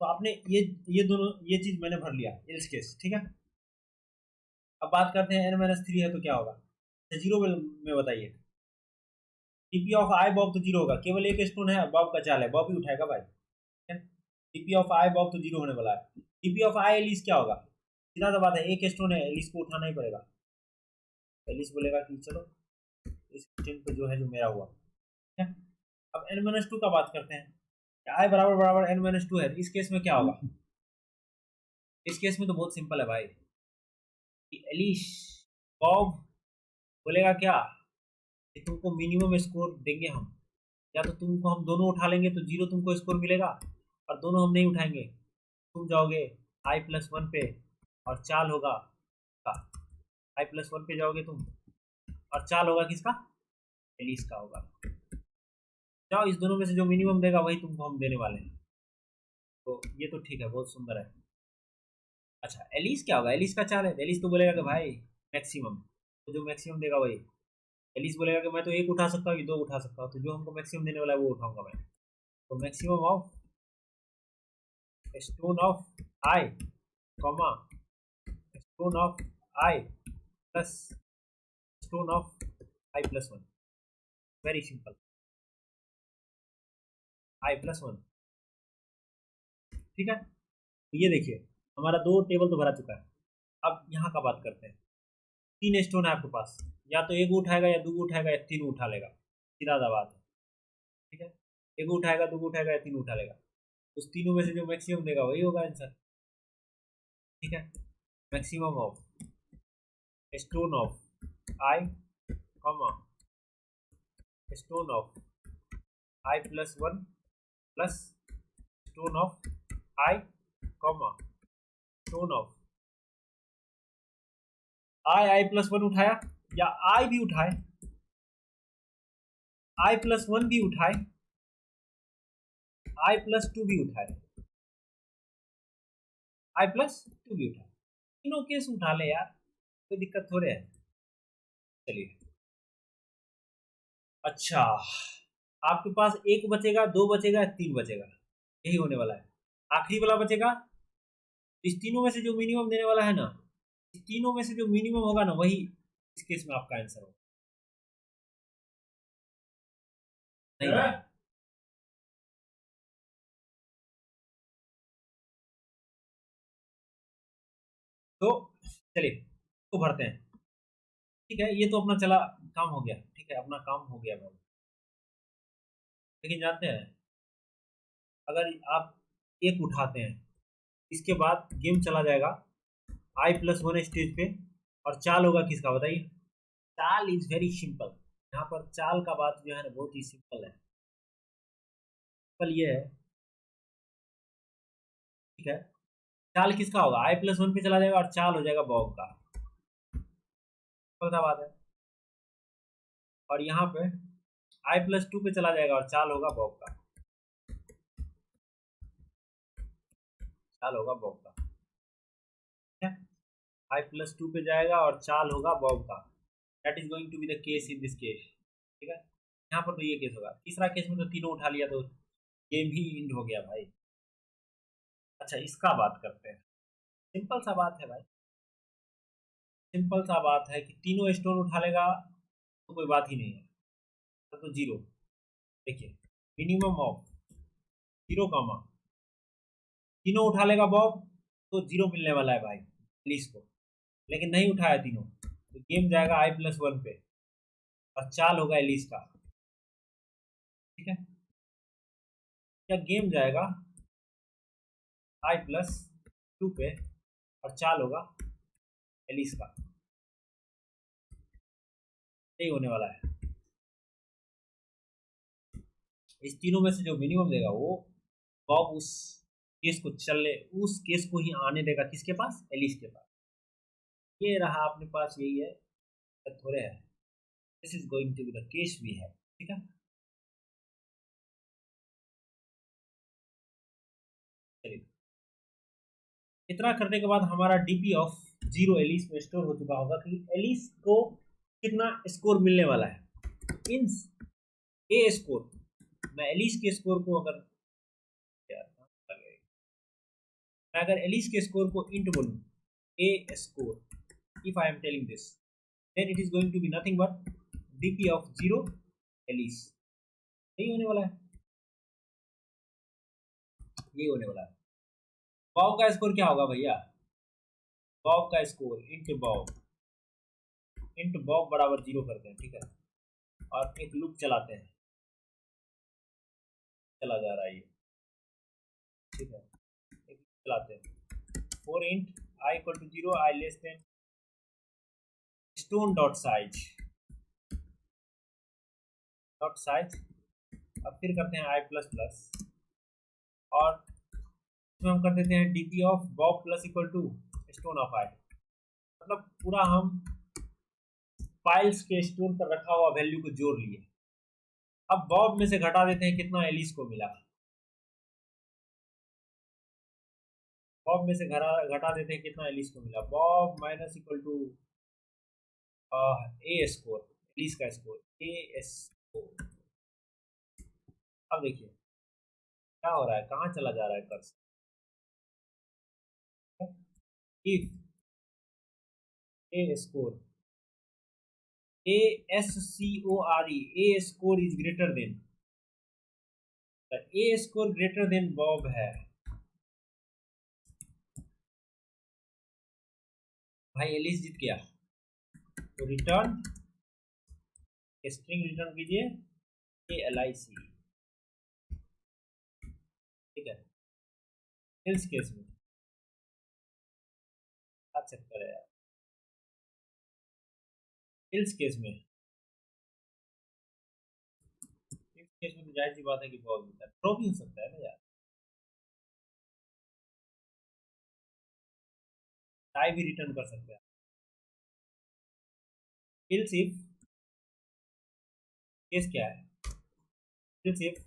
तो आपने ये दोनों ये चीज मैंने भर लिया एल्स केस, ठीक है। अब बात करते हैं n-3 है तो क्या होगा, जीरो में बताइए। टीपी ऑफ आई बॉब तो जीरो होगा, केवल एक स्टोन है, बॉब का चाल है, बॉब ही उठाएगा भाई, ठीक है। टीपी ऑफ आई बॉब तो जीरो होने वाला है। टीपी ऑफ आई एलिस क्या होगा? सीधा सा बात है, एक स्टोन है, एलिस को उठाना ही पड़ेगा। एलिस बोलेगा कि चलो इस स्टोन पे जो है जो मेरा हुआ, ठीक है। अब n-2 का बात करते हैं। आई बराबर बराबर n-2 है, इस केस में क्या होगा? इस केस में तो बहुत सिंपल है भाई, कि एलिस बॉब बोलेगा क्या कि तुमको मिनिमम स्कोर देंगे हम, या तो तुमको हम दोनों उठा लेंगे तो जीरो तुमको स्कोर मिलेगा, और दोनों हम नहीं उठाएंगे, तुम जाओगे i+1 पे और चाल होगा i+1 पे जाओगे तुम और चाल होगा किसका? एलिस का होगा। जाओ, इस दोनों में से जो मिनिमम देगा वही तुमको हम देने वाले हैं। तो ये तो ठीक है, बहुत सुंदर है। अच्छा, एलिस क्या होगा? एलिस का चाल है, एलिस तो बोलेगा कि भाई मैक्सिमम, तो जो मैक्सिमम देगा वही। एलिस बोलेगा कि मैं तो एक उठा सकता हूँ, ये दो उठा सकता हूँ, तो जो हमको मैक्सिमम देने वाला है वो उठाऊंगा मैं। तो maximum of stone of I comma stone of I plus stone of i+1, very simple, i+1, ठीक है। तो ये देखिए हमारा दो टेबल तो भरा चुका है। अब यहाँ का बात करते हैं। तीन स्टोन है आपके पास, या तो एक उठाएगा या दो उठाएगा या तीन उठा लेगा, सीधा सा बात है, ठीक है। एक उठाएगा, दो उठाएगा या तीन उठा लेगा, उस तीनों में से जो मैक्सिमम देगा वही होगा आंसर, ठीक है। Maximum of stone of I comma stone of i+1 plus stone of I comma stone of i+1 उठाया या आई भी उठाए, i+1 भी उठाए, i+2 भी उठाए, i+2 भी उठाए, तीनों केस उठा ले यार, कोई दिक्कत थोड़े है। चलिए, अच्छा, आपके पास एक बचेगा, दो बचेगा, तीन बचेगा, यही होने वाला है। आखिरी वाला बचेगा, इस तीनों में से जो मिनिमम देने वाला है ना, इस तीनों में से जो मिनिमम होगा ना वही इस केस में आपका आंसर होगा। नहीं भाई, तो चलिए तो भरते हैं, ठीक है। ये तो अपना चला काम हो गया, ठीक है, अपना काम हो गया भाई। लेकिन जानते हैं, अगर आप एक उठाते हैं, इसके बाद गेम चला जाएगा i+1 स्टेज पे, और चाल होगा किसका बताइए? चाल इज वेरी सिंपल, यहाँ पर चाल का बात जो है ना बहुत ही सिंपल है। सिंपल ये है, ठीक है। चाल किसका होगा? i+1 पे चला जाएगा और चाल हो जाएगा बॉब का, सिंपल सा बात है। और यहाँ पे i+2 पे चला जाएगा और चाल होगा बॉब का, चाल होगा बॉब का, ठीक है। i+2 पे जाएगा और चाल होगा बॉब का, that is going to be the case in this case, ठीक है। यहाँ पर तो ये केस होगा, तीसरा केस में तो तीनों उठा लिया तो गेम ही इंड हो गया भाई। अच्छा, इसका बात करते हैं, सिंपल सा बात है भाई। सिंपल सा बात है कि तीनों स्टोन उठा लेगा तो कोई बात ही नहीं है, तो जीरो। देखिए मिनिमम ऑफ जीरो कामा, तीनों उठा लेगा बॉब तो जीरो मिलने वाला है भाई एलिस को, लेकिन नहीं उठाया तीनों तो गेम जाएगा i+1 पे और चाल होगा एलिस का। ठीक है, क्या गेम जाएगा i+2 पे और चाल होगा एलिस का, यही होने वाला है। इस तीनों में से जो मिनिमम देगा वो बॉब उस केस को चलने, उस केस को ही आने देगा किसके पास, एलिस के पास। ये रहा अपने पास, यही है, थोड़े है। This is going to be the case भी है। ठीक है, चलिए इतना करने के बाद हमारा डीपी ऑफ जीरो एलिस में स्टोर हो चुका होगा कि एलिस को कितना स्कोर मिलने वाला है। इन ए स्कोर, मैं एलिस के स्कोर को अगर मैं अगर एलिस के स्कोर को इंट बोलूं, a score, if I am telling this then it is going to be nothing but DP of zero Alice. यही होने वाला है, यही होने वाला है। बॉब का स्कोर क्या होगा भैया, बॉब का स्कोर इंट बॉब बराबर जीरो करते हैं। ठीक है, और एक लूप चलाते हैं, चला जा रहा है ये। ठीक है, एक लूप चलाते हैं, for int i equal to zero, i less than stone dot size, अब फिर करते हैं i++, और इसमें हम कर देते हैं DP of Bob plus equal to stone of I. मतलब पूरा हम फाइल्स के स्टोर पर रखा हुआ वैल्यू को जोड़ लिए। अब बॉब में से घटा देते हैं कितना एलिस को मिला, बॉब में से घटा देते हैं कितना एलिस को मिला, Bob minus equal to a score, Alice का स्कोर ए स्कोर। अब देखिए क्या हो रहा है, कहाँ चला जा रहा है cursor. If A score, a score is greater than, A score greater than Bob है भाई, एलिस जीत गया। तो रिटर्न स्ट्रिंग रिटर्न कीजिए ALIC। ठीक है, एल्स केस में क्या चक्कर है यार, एल्स केस में, एल्स केस में तो जाहिर सी बात है कि बॉब जीता है, ड्रॉ भी हो सकता है ना यार, टाई भी रिटर्न कर सकते हैं। एल्स इफ केस क्या है, एल्स इफ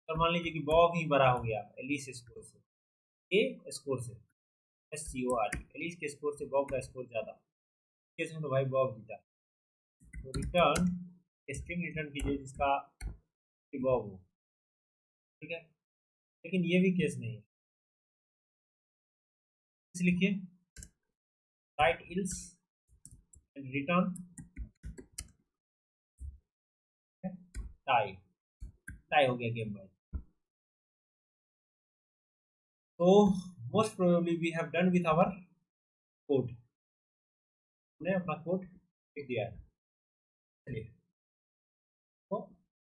तो मान लीजिए कि बॉब ही बड़ा हो गया एलिस स्कोर से, ए स्कोर से, SCOR, एलिस के स्कोर से बॉब का स्कोर ज्यादा, केस में तो भाई बॉब जीता। तो रिटर्न स्ट्रिंग रिटर्न कीजिए जिसका बॉब हो। ठीक है, लेकिन ये भी केस नहीं है, इस लिखिए right else and return tie, tie हो गया गेम भाई। तो most probably we have done with our code, हमने अपना कोड लिख दिया है। चलिए तो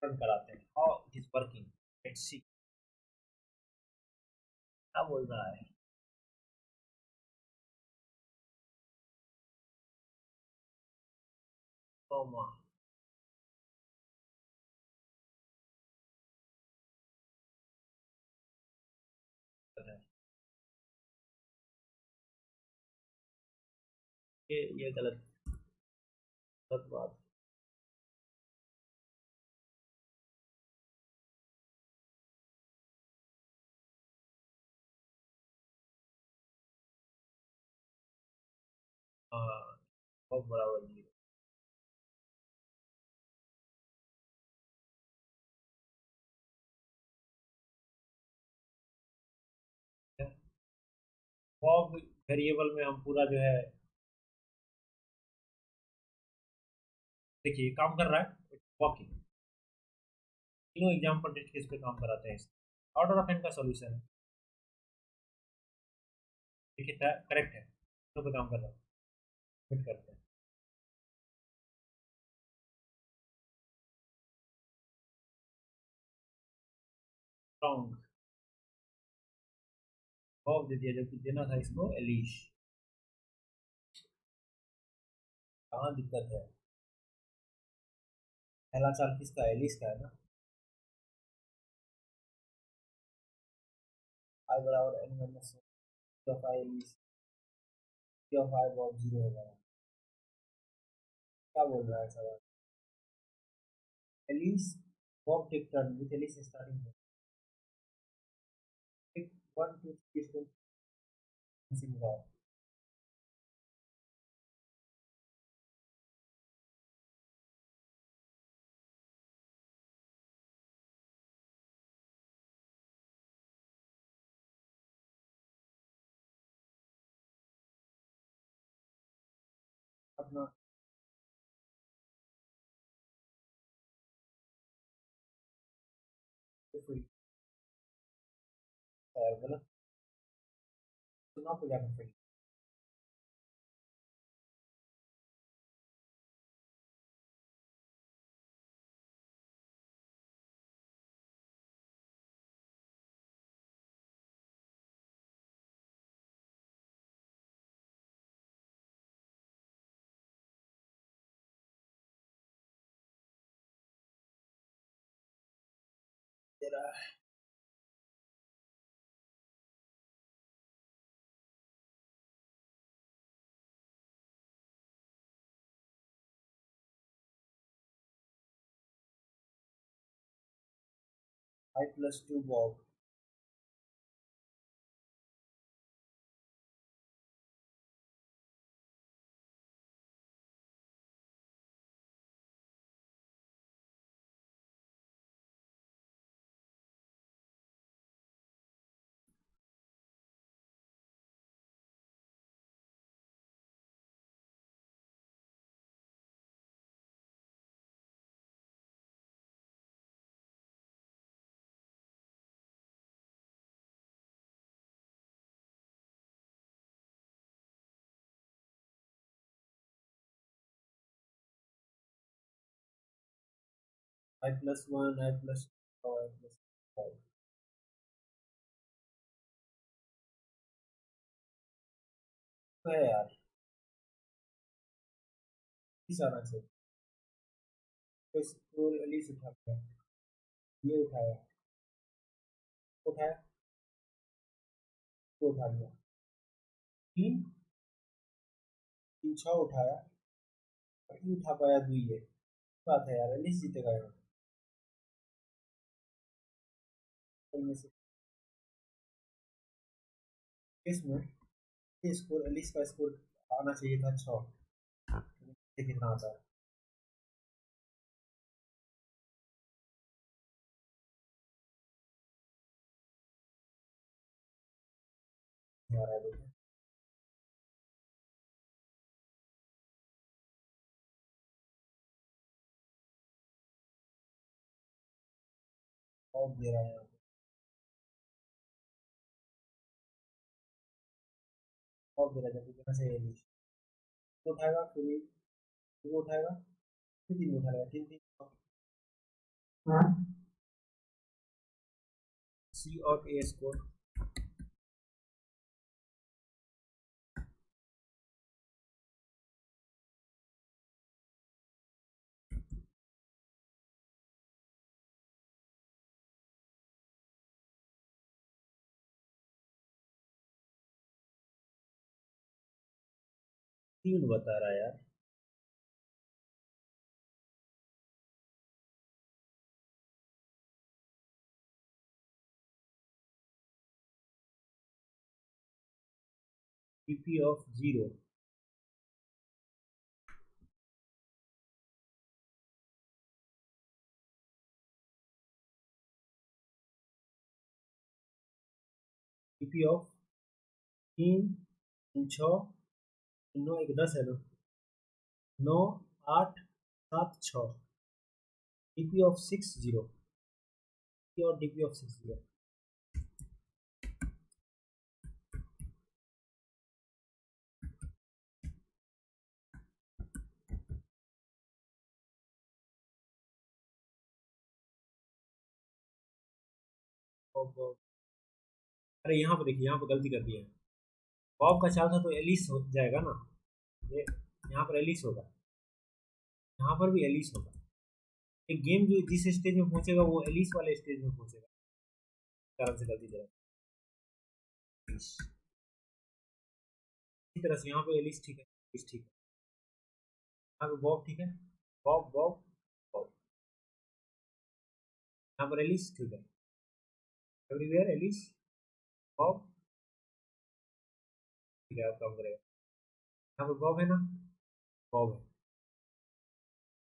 रन कराते हैं, how it is working, let's see क्या बोल रहा है। कॉमा ये गलत गलत बात। हाँ, बहुत बराबर जीरो। बॉब वेरिएबल में हम पूरा जो है देखिए काम कर रहा है, वर्किंग। तीनों एग्जाम्पल टेस्ट केस पे काम कराते हैं। ऑर्डर ऑफ एन का सॉल्यूशन है, देखिए करेक्ट है, तो पे काम कर रहा है, फिट करते हैं। स्ट्रॉन्ग बॉब दे दिया, जबकि देना था इसको एलिश। कहाँ दिक्कत है? पहला चाल किसका है? एलिश का है ना। आई बराबर n minus of i Alice, of i Bob zero होगा। क्या बोल रहा है सवाल? Alice Bob take turn with Alice starting टिक 1 2 3 4 अपना फिर गलत चुनाव को जाकर फिर 5 + 2 बॉब। 5 + 1 I + 2 I + 5 तो है यार, इस आना से तो इसको एलिश उठा लिया, ये उठाया, उठाया, ये उठा लिया, तीन तीन छह उठाया, और ये उठा पाया दुई है। बात है यार, एलिश जीतेगा यहाँ में से। इसमें ये स्कोर एलिश का स्कोर आना चाहिए था 6, ये कितना आता है? नहीं आ रहा है, देखिए ऑफ दे रहा है यहाँ पे, ऑफ दे रहा है, जबकि देना चाहिए एलिश। तो उठाएगा फिर वो उठाएगा, फिर तीन उठाएगा, तीन तीन सी और ए स्कोर। 3 बता रहा है यार। P of zero, P of 3 3 6 9 1 10 है ना, 9 8 7 6 DP ऑफ 60 और DP ऑफ 60 अरे यहाँ पे देखिए, यहाँ पे गलती कर दिया है। बॉब का चाल था तो एलिस हो जाएगा ना, ये यहाँ पर एलिस होगा, यहाँ पर भी एलिस होगा। एक गेम जो जिस स्टेज में पहुंचेगा वो एलिस वाले स्टेज में पहुंचेगा, कारण से गलती करेगा। इसी तरह से यहाँ पे एलिस ठीक है, एलिस ठीक है, यहाँ पे बॉब ठीक है, बॉब बॉब बॉब, यहाँ पर एलिस ठीक है, एवरीवेयर एलिस बॉब ठीक है, अब काम करेगा। यहाँ पे बॉब है ना, बॉब है,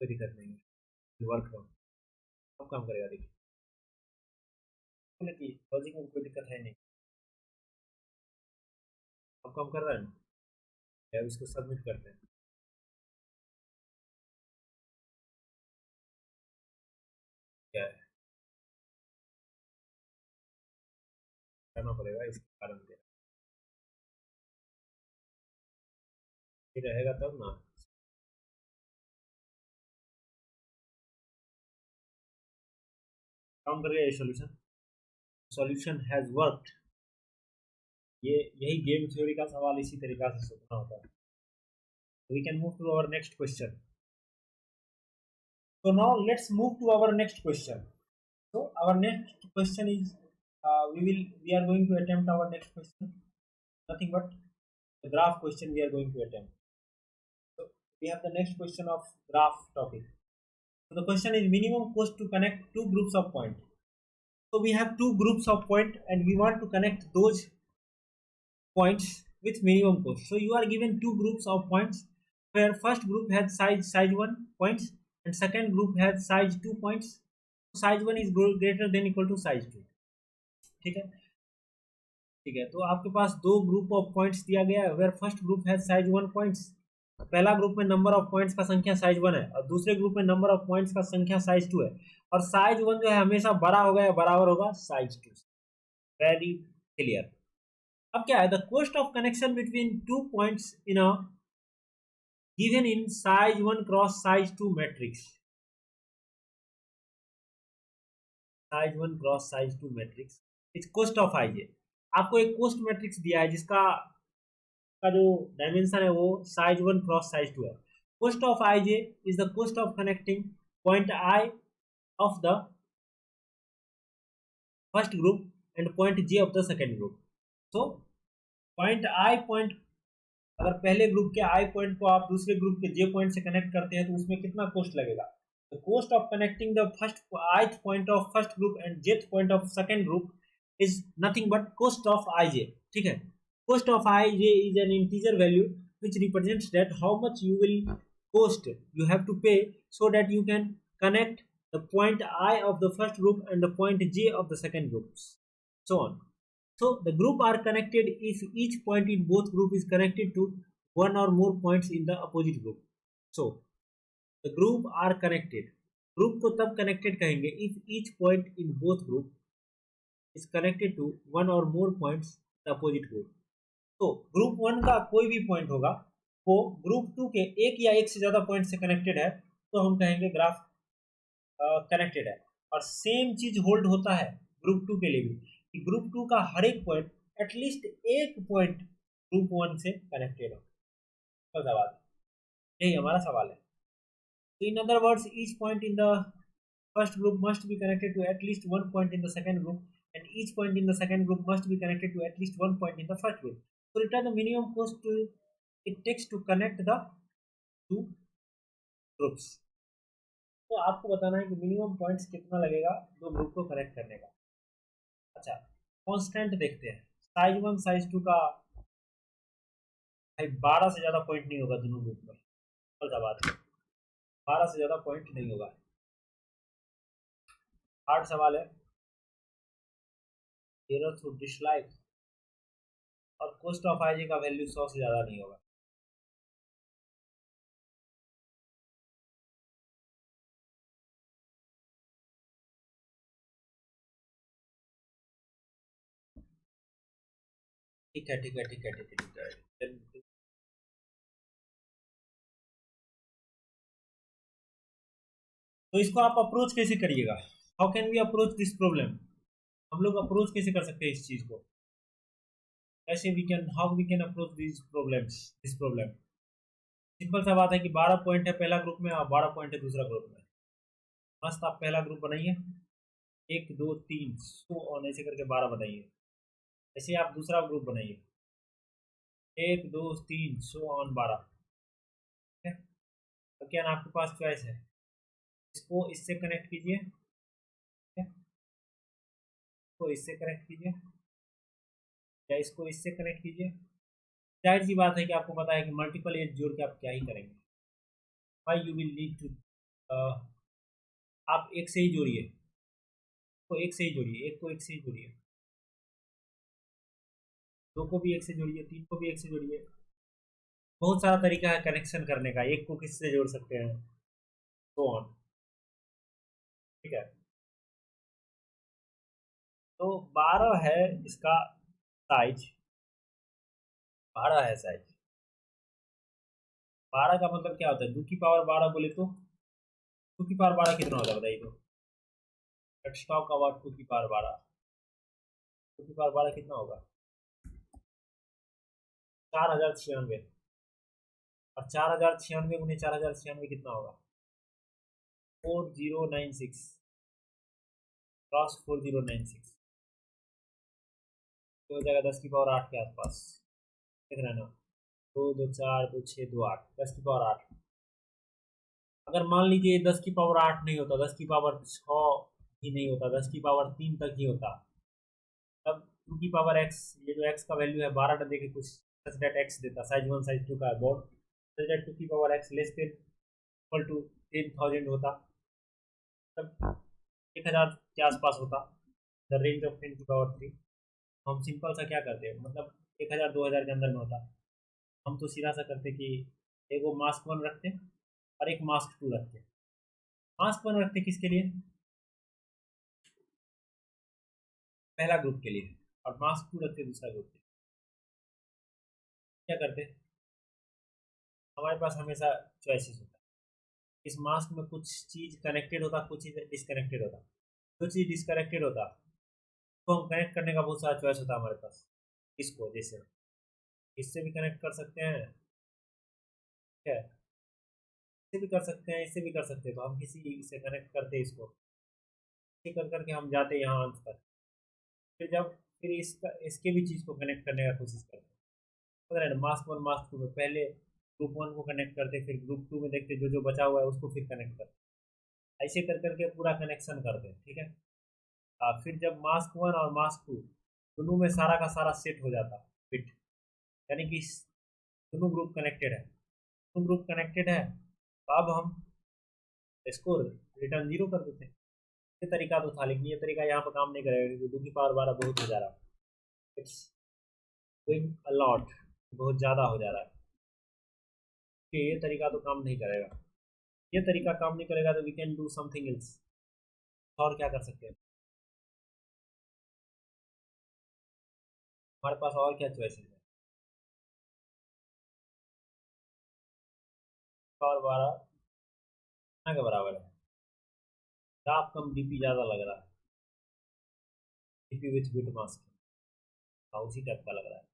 कोई दिक्कत नहीं है, वर्क करो, अब काम करेगा। देखिए लॉजिक में कोई दिक्कत है नहीं, अब काम कर रहा है ना, अब इसको सबमिट करते हैं। क्या है करना पड़ेगा, इसके कारण से ये रहेगा तब ना। काम कर गया ये सॉल्यूशन, सॉल्यूशन हैज वर्कड। ये यही गेम थ्योरी का सवाल इसी तरीका से सोचना होता है। We can move to our next question. So now let's move to our next question. So our next question is we are going to attempt our next question. Nothing but the graph question we are going to attempt. So we have the next question of graph topic. So the question is minimum cost to connect two groups of point. So we have two groups of point and we want to connect those points with minimum cost. So you are given two groups of points where first group has size 1 points and second group has size 2 points. Size 1 is greater than equal to size 2. ठीक है, ठीक है। तो आपके पास दो ग्रुप ऑफ पॉइंट्स दिया गया है, वेयर फर्स्ट ग्रुप है साइज 1 पॉइंट्स। पहला ग्रुप में नंबर ऑफ पॉइंट्स का संख्या साइज 1 है और दूसरे ग्रुप में नंबर ऑफ पॉइंट्स का संख्या साइज 2 है, और साइज 1 जो है हमेशा बड़ा होगा या बराबर होगा साइज 2। Very clear. अब क्या है, the cost of connection between two points in a given in size 1 cross size 2 matrix, size 1 cross size 2 matrix is cost of ij. आपको एक कॉस्ट मैट्रिक्स दिया है जिसका का जो डायमेंशन है वो साइज 1 क्रॉस साइज 2 है। Cost of I J is the cost of connecting point I of the first group and point J of the second group. तो पॉइंट आई पॉइंट, अगर पहले ग्रुप के आई पॉइंट को आप दूसरे ग्रुप के जे पॉइंट से कनेक्ट करते हैं तो उसमें कितना कॉस्ट लगेगा। The cost of connecting the first ith point of first group and jth point of second group is nothing but cost of I J. ठीक है, cost of ij is an integer value which represents that how much you will cost you have to pay so that you can connect the point I of the first group and the point j of the second group, so on. So the group are connected if each point in both group is connected to one or more points in the opposite group. So the group are connected, group को तब connected कहेंगे if each point in both group is connected to one or more points in the opposite group. तो ग्रुप 1 का कोई भी पॉइंट होगा वो ग्रुप 2 के एक या एक से ज्यादा पॉइंट से कनेक्टेड है तो हम कहेंगे ग्राफ कनेक्टेड है। और सेम चीज होल्ड होता है ग्रुप 2 के लिए भी कि ग्रुप 2 का हर एक पॉइंट एटलीस्ट एक पॉइंट ग्रुप 1 से कनेक्टेड हो। तो सवाल यही हमारा सवाल है। तो in other words each point in the first group must be connected to at least one point in the second group and each point in the second group must be connected to at least one point in the first group. So return the minimum cost it takes to connect the two groups. तो आपको बताना है कि मिनिमम पॉइंट्स कितना लगेगा दो ग्रुप को कनेक्ट करने का। अच्छा, कांस्टेंट देखते हैं। साइज 1 साइज 2 का भाई 12 से ज्यादा पॉइंट नहीं होगा दोनों ग्रुप में, और बात है 12 से ज्यादा पॉइंट नहीं होगा। हार्ड सवाल है, एरर थ्रू डिसलाइक, और कॉस्ट ऑफ आईजे का वैल्यू 100 से ज्यादा नहीं होगा। ठीक है ठीक है ठीक है ठीक है ठीक है। तो इसको आप अप्रोच कैसे करिएगा? How can we approach this problem? हम लोग अप्रोच कैसे कर सकते हैं इस चीज को? कैसे we can, how we can approach this problem? Simple सा बात है कि 12 पॉइंट है पहला ग्रुप में और 12 पॉइंट है दूसरा ग्रुप में। मस्त आप पहला ग्रुप बनाइए, 1 2 3 सो ऑन ऐसे करके 12 बनाइए। ऐसे आप दूसरा ग्रुप बनाइए, 1 2 3 सो ऑन 12। ठीक है। तो क्या ना, आपके पास चॉइस है, इसको इससे कनेक्ट कीजिए, ठीक है, इसको इससे कनेक्ट कीजिए या इसको इससे कनेक्ट कीजिए। जाहिर सी बात है कि आपको पता है कि मल्टीपल एज जोड़ के आप क्या ही करेंगे। भाई यू विल नीड टू, आप एक से ही जोड़िए, को एक से ही जोड़िए, एक को एक से ही जोड़िए, दो को भी एक से जोड़िए, तीन को भी एक से जोड़िए। बहुत सारा तरीका है कनेक्शन करने का, एक को किससे जोड़ सकते हैं, तो ऑन। ठीक है। तो 12 है इसका साइज, 12 है साइज। 12 का मतलब क्या होता है, 2 की पावर 12 बोले तो 2 की पावर 12 कितना होता है बताइए तो? लेट्स टॉक अबाउट 2 की पावर 12। 2 की पावर 12 कितना होगा? 4096। और 4096 गुने 4096 कितना होगा? 4096, क्रॉस 4096। तो हो जाएगा 10 की पावर 8 के आसपास। देख रहे हैं ना, 2 2 4 2 6 2 8, 10 की पावर 8। अगर मान लीजिए 10 की पावर 8 नहीं होता, 10 की पावर 6 ही नहीं होता, 10 की पावर 3 तक ही होता, तब 2 की पावर x, ये जो x का वैल्यू है 12 का देखे कुछ सच दैट x देता, साइज 1 साइज 2 का अबाउट सच दैट 2 की power x less than equal to 10,000 होता, तब 1000 के आसपास होता, द रेंज ऑफ 10 की पावर 3। हम सिंपल सा क्या करते हैं, मतलब 1000 2000 के अंदर में होता, हम तो सीधा सा करते कि एक वो मास्क वन रखते और एक मास्क टू रखते। मास्क वन रखते किसके लिए? पहला ग्रुप के लिए, और मास्क टू रखते दूसरा ग्रुप के लिए। क्या करते, हमारे पास हमेशा चॉइसेस होता है, इस मास्क में कुछ चीज कनेक्टेड होता, कुछ चीज डिसकनेक्टेड होता। जो चीज डिसकनेक्टेड होता तो हम कनेक्ट करने का बहुत सारा चॉइस होता है हमारे पास। इसको जैसे इससे भी कनेक्ट कर सकते हैं, ठीक है, इससे भी कर सकते हैं, इससे भी कर सकते हैं, तो हम किसी से कनेक्ट करते हैं इसको, इसे कर करके हम जाते हैं यहाँ अंत तक। फिर जब फिर इसका इसके भी चीज़ को कनेक्ट करने का कोशिश करते हैं, पता है मास्क वन मास्क टू में पहले ग्रुप वन को कनेक्ट करते, फिर ग्रुप टू में देखते जो जो बचा हुआ है उसको फिर कनेक्ट करते, ऐसे कर करके पूरा कनेक्शन करते हैं। ठीक है। फिर जब मास्क वन और मास्क टू दोनों में सारा का सारा सेट हो जाता फिट, यानी कि दोनों ग्रुप कनेक्टेड है, दोनों ग्रुप कनेक्टेड है, तो अब हम इसको रिटर्न जीरो कर देते हैं। ये तरीका तो था, लेकिन ये तरीका यहाँ पर काम नहीं करेगा क्योंकि 2 की पावर 12 बहुत हो जा रहा है, इट्स गोइंग अलॉट, बहुत ज़्यादा हो जा रहा है, कि ये तरीका तो काम नहीं करेगा। ये तरीका काम नहीं करेगा तो we can do something else. और क्या कर सकते हैं, हमारे पास और क्या चॉइसेस है? पावर 12 कितना के बराबर है? ग्राफ कम डीपी ज़्यादा लग रहा है, डीपी विथ बिट मास्क, हाँ उसी टाइप का लग रहा है।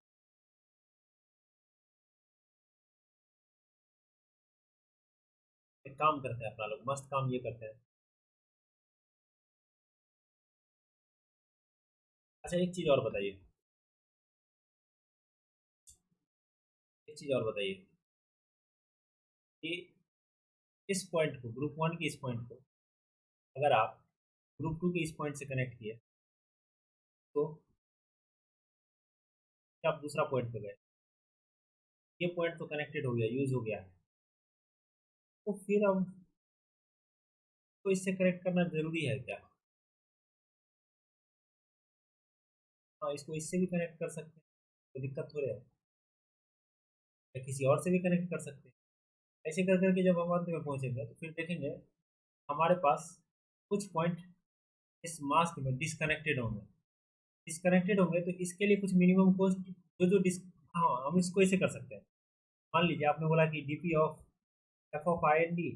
एक काम करते हैं अपना लोग, मस्त काम ये करते हैं। अच्छा एक चीज़ और बताइए, एक चीज़ और बताइए कि इस पॉइंट को, ग्रुप वन के इस पॉइंट को अगर आप ग्रुप टू के इस पॉइंट से कनेक्ट किए, तो आप दूसरा पॉइंट पे गए, ये पॉइंट तो कनेक्टेड हो गया, यूज हो गया है, तो फिर अब तो इससे कनेक्ट करना जरूरी है क्या? हाँ इसको इससे भी कनेक्ट कर सकते हैं, तो दिक्कत हो रहा है, या किसी और से भी कनेक्ट कर सकते हैं। ऐसे कर करके जब हम अंत में पहुंचेंगे तो फिर देखेंगे हमारे पास कुछ पॉइंट इस मास्क में डिसकनेक्टेड होंगे, डिस्कनेक्टेड होंगे तो इसके लिए कुछ मिनिमम कॉस्ट जो जो डिस हाँ हम इसको ऐसे कर सकते हैं। मान लीजिए आपने बोला कि DP of f of i n d,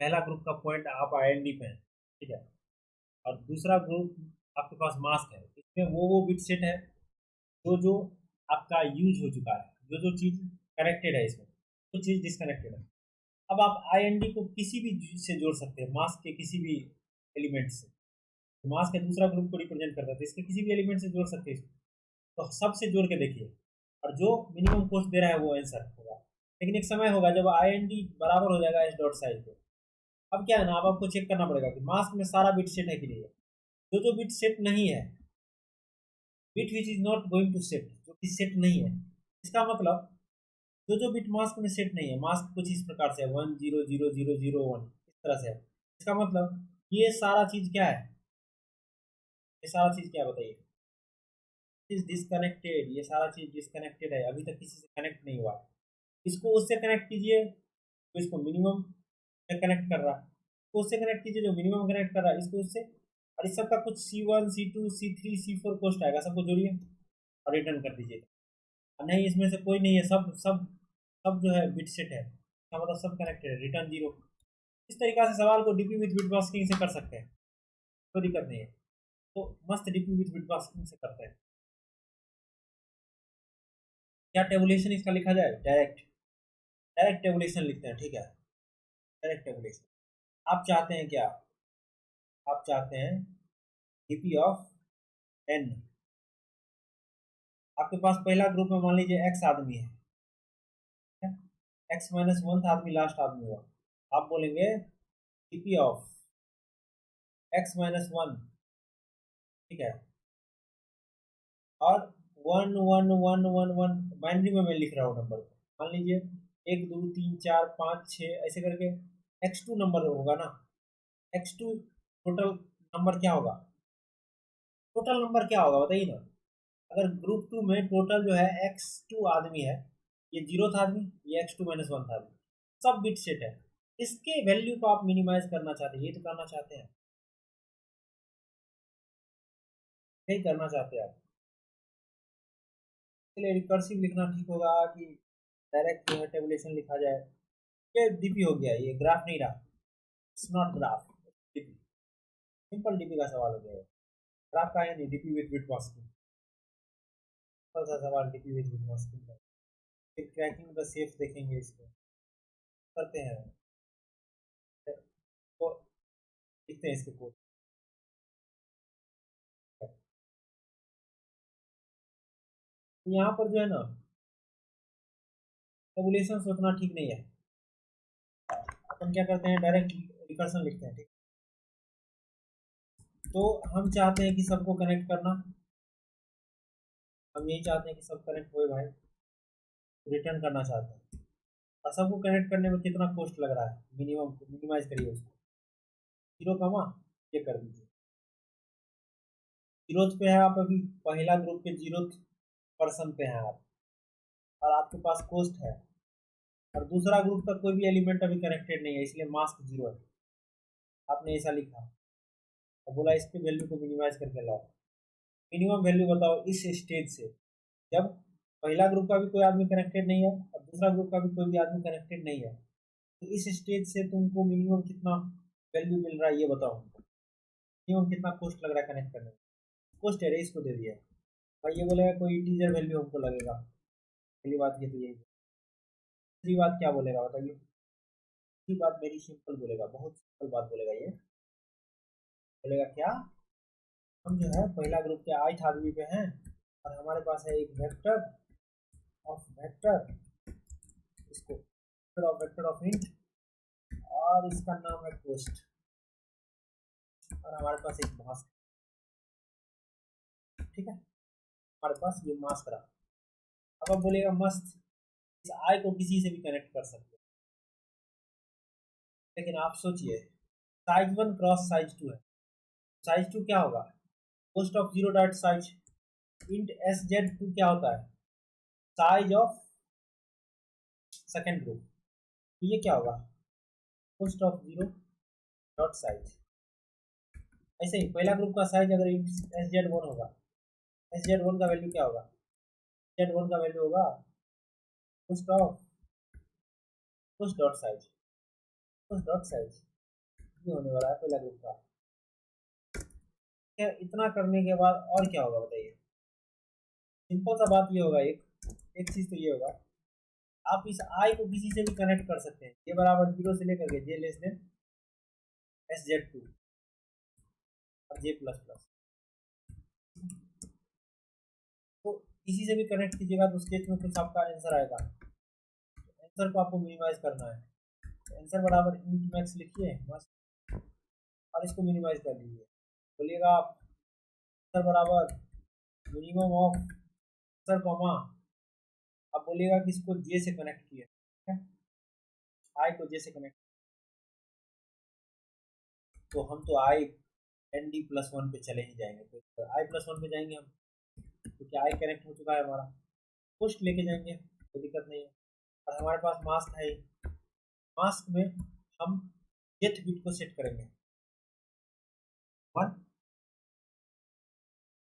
पहला ग्रुप का पॉइंट आप आई एन डी पे हैं, ठीक है, और दूसरा ग्रुप आपके पास मास्क है, इसमें वो बिट सेट है जो जो आपका यूज हो चुका है, जो जो चीज़ कनेक्टेड है इसमें, वो चीज़ डिसकनेक्टेड है। अब आप आई एन डी को किसी भी से जोड़ सकते हैं, मास्क के किसी भी एलिमेंट से। तो मास्क का दूसरा ग्रुप को रिप्रेजेंट करता है तो इसके किसी भी एलिमेंट से जोड़ सकते हैं इसको। तो सबसे जोड़ के देखिए और जो मिनिमम कॉस्ट दे रहा है वो आंसर होगा। लेकिन एक समय होगा जब आई एन डी बराबर हो जाएगा एस डॉट साइज पे। अब क्या है ना, अब आपको चेक करना पड़ेगा कि मास्क में सारा बिट सेट है कि नहीं है। जो जो बिट सेट नहीं है, bit which is not going to set, जो कि सेट नहीं है, इसका मतलब जो जो बिट मास्क में सेट नहीं है, मास्क कुछ इस प्रकार से है 10000001 इस तरह से है, इसका मतलब ये सारा चीज क्या है, ये सारा चीज क्या है बताइए, इज डिसकनेक्टेड, ये सारा चीज डिसकनेक्टेड है, अभी तक किसी से कनेक्ट नहीं हुआ है। इसको उससे कनेक्ट कीजिए तो इसको मिनिमम से कनेक्ट कर रहा है, तो उससे कनेक्ट कीजिए जो मिनिमम कनेक्ट कर रहा है इसको उससे, और इस सबका कुछ C1 C2 C3 C4 cost आएगा, सबको जोड़िए और रिटर्न कर दीजिए। और नहीं इसमें से कोई नहीं है, सब सब सब जो है बिट सेट है, इसका मतलब सब कनेक्टेड है, रिटर्न जीरो। इस तरीका से सवाल को डीपी विथ बिट मास्किंग से कर सकते हैं, कोई दिक्कत नहीं है। तो मस्त डीपी विथ बिट मास्किंग से करते हैं। क्या टेबुलेशन इसका लिखा जाए, डायरेक्ट डायरेक्ट टेबुलेशन लिखते हैं, ठीक है, डायरेक्ट टेबुलेशन। आप चाहते हैं क्या, आप चाहते हैं डीपी ऑफ एन, आपके पास पहला ग्रुप में मान लीजिए एक्स आदमी है, एक्स माइनस वन आदमी लास्ट आदमी हुआ, आप बोलेंगे DP of x minus one, ठीक है, और one one one one one binary में मैं लिख रहा हूँ नंबर को, मान लीजिए 1 2 3 4 5 6 ऐसे करके x2 नंबर होगा ना, x2 टोटल नंबर क्या होगा, टोटल नंबर क्या होगा बताइए ना। अगर ग्रुप टू में टोटल जो है x2 आदमी है, ये जीरो था आदमी, ये x2 माइनस वन था आदमी, सब बिट सेट है, इसके वैल्यू को आप मिनिमाइज करना चाहते हैं, ये तो करना चाहते हैं, यही करना चाहते हैं आप। इसलिए रिकर्सिव लिखना ठीक होगा कि डायरेक्ट जो है टेबुलेशन लिखा जाए। ये डीपी हो गया, ये ग्राफ नहीं रहा, it's not graph, DP, simple DP का सवाल हो गया, ग्राफ का है नहीं, DP with bit masking, simple सा सवाल डीपी विद बिट मास्किंग का। फिर क्रैकिंग द सेफ देखेंगे, इसको करते हैं, तो लिखते हैं इसके कोड। यहाँ पर जो है ना टेबुलेशन सोचना ठीक नहीं है, अपन क्या करते हैं डायरेक्ट रिकर्सन लिखते हैं, ठीक। तो हम चाहते हैं कि सबको कनेक्ट करना, हम यही चाहते हैं कि सब कनेक्ट होए भाई, रिटर्न करना चाहते हैं, और सबको कनेक्ट करने में कितना कॉस्ट लग रहा है, मिनिमम को मिनिमाइज करिए उसको, जीरो कमा ये कर दीजिए। जीरोथ पे है आप अभी, पहला ग्रुप के जीरोथ पर्सन पे हैं आप, और आपके पास कॉस्ट है, और दूसरा ग्रुप का कोई भी एलिमेंट अभी कनेक्टेड नहीं है, इसलिए मास्क जीरो है, आपने ऐसा लिखा और बोला इसके वैल्यू को मिनिमाइज करके लाओ। मिनिमम वैल्यू बताओ इस स्टेज से, जब पहला ग्रुप का भी कोई आदमी कनेक्टेड नहीं है और दूसरा ग्रुप का भी कोई भी आदमी कनेक्टेड नहीं है, तो इस स्टेज से तुमको मिनिमम कितना वैल्यू मिल रहा है ये बताओ हमको, मिनिमम कितना कॉस्ट लग रहा है कनेक्ट करने में, कॉस्ट है इसको दे दिया, और ये बोलेगा कोई इंटीजर वैल्यू हमको लगेगा, पहली बात ये तो यही है। दूसरी बात क्या बोलेगा बताइए, दूसरी बात मेरी सिंपल बोलेगा, बहुत सिंपल बात बोलेगा, ये बोलेगा क्या, हम जो है पहला ग्रुप के 8 आदमी पे हैं और हमारे पास है एक वेक्टर ऑफ वेक्टर, इसको वेक्टर ऑफ इंट, और इसका नाम है कॉस्ट, और हमारे पास एक मास्क, ठीक है, हमारे पास ये मास्क रहा। अब आप बोलेगा मस्त, इस आई को किसी से भी कनेक्ट कर सकते हैं, लेकिन आप सोचिए size one cross size two है, साइज टू क्या होगा, cost of zero dot size int s z two क्या होता है, साइज ऑफ सेकेंड ग्रुप, ये क्या होगा, cost of zero dot size. ऐसे ही पहला ग्रुप का साइज अगर इंट एस जेड वन होगा SZ1 का वैल्यू क्या होगा? Z1 का वैल्यू होगा push of push dot size, push dot size ये होने वाला है पहला ग्रुप का। क्या इतना करने के बाद और क्या होगा बताइए? सिंपल सा बात ये होगा, एक चीज तो ये होगा, आप इस आई को किसी से भी कनेक्ट कर सकते हैं। ये बराबर 0 से लेकर के जे लेस देन SZ2 और J प्लस प्लस, तो किसी से भी कनेक्ट कीजिएगा तो स्केच में कुछ आपका आंसर आएगा। आंसर को आपको मिनिमाइज करना है, तो आंसर बराबर इंट मैक्स लिखिए मस्त और इसको मिनिमाइज कर लीजिए। बोलिएगा आप आंसर बराबर मिनिमम ऑफ आंसर कॉमा, आप बोलिएगा कि इसको जे से कनेक्ट किया, ठीक है, आई को जे से कनेक्ट, तो हम तो आई ND+1 पे चले ही जाएंगे, तो I+1 पे जाएंगे हम, क्योंकि आई कनेक्ट हो चुका है हमारा, पुश लेके जाएंगे कोई दिक्कत नहीं है। और हमारे पास मास्क है, मास्क में हम जेथ बिट को सेट करेंगे 1,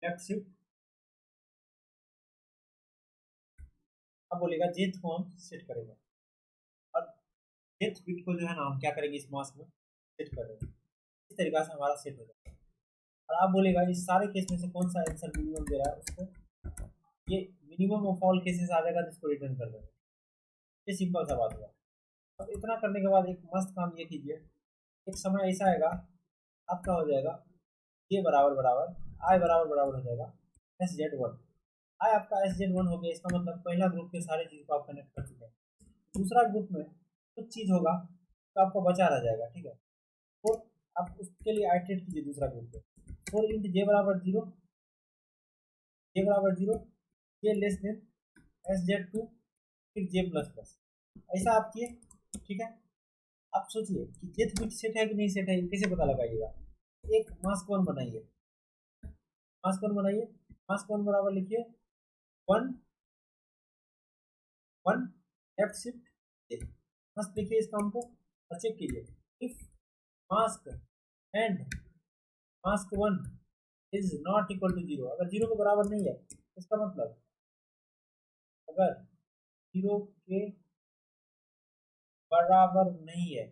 लेफ्ट शिफ्ट, अब बोलेगा जेथ को हम सेट करेंगे और जेथ बिट को जो है ना हम क्या करेंगे इस मास्क में सेट करेंगे, इस तरीके से हमारा सेट हो जाएगा। और आप बोलेगा इस सारे केस में से कौन सा आंसर मिनिमम दे रहा है उसको, ये मिनिमम ऑफ ऑल केसेस आ जाएगा जिसको रिटर्न कर देंगे। ये सिंपल सा बात हुआ। अब इतना करने के बाद एक मस्त काम ये कीजिए, एक समय ऐसा आएगा आपका हो जाएगा ये बराबर बराबर आई बराबर बराबर हो जाएगा SZ1, आई आपका SZ1 हो गया, इसका मतलब पहला ग्रुप के सारे चीज़ को आप कनेक्ट कर चुके हैं। दूसरा ग्रुप में कुछ चीज़ होगा तो आपको बचा रह जाएगा, ठीक है, तो आप उसके लिए आइट्रेट कीजिए दूसरा ग्रुप पे, 4 × J बराबर 0, J बराबर 0, J लेस देन SZ2 फिर J प्लस प्लस, ऐसा आप किए, ठीक है। आप सोचिए कि जेथ बिट सेट है कि नहीं सेट है, कैसे पता लगाइएगा? एक मास्क वन बनाइए, मास्क वन बनाइए, मास्क वन बराबर लिखिए 1 1 लेफ्ट शिफ्ट, मस्त लिखिए इस काम को और चेक कीजिए। If mask and mask one is not equal to 0, अगर 0 के बराबर नहीं है इसका मतलब, अगर 0 के बराबर नहीं है,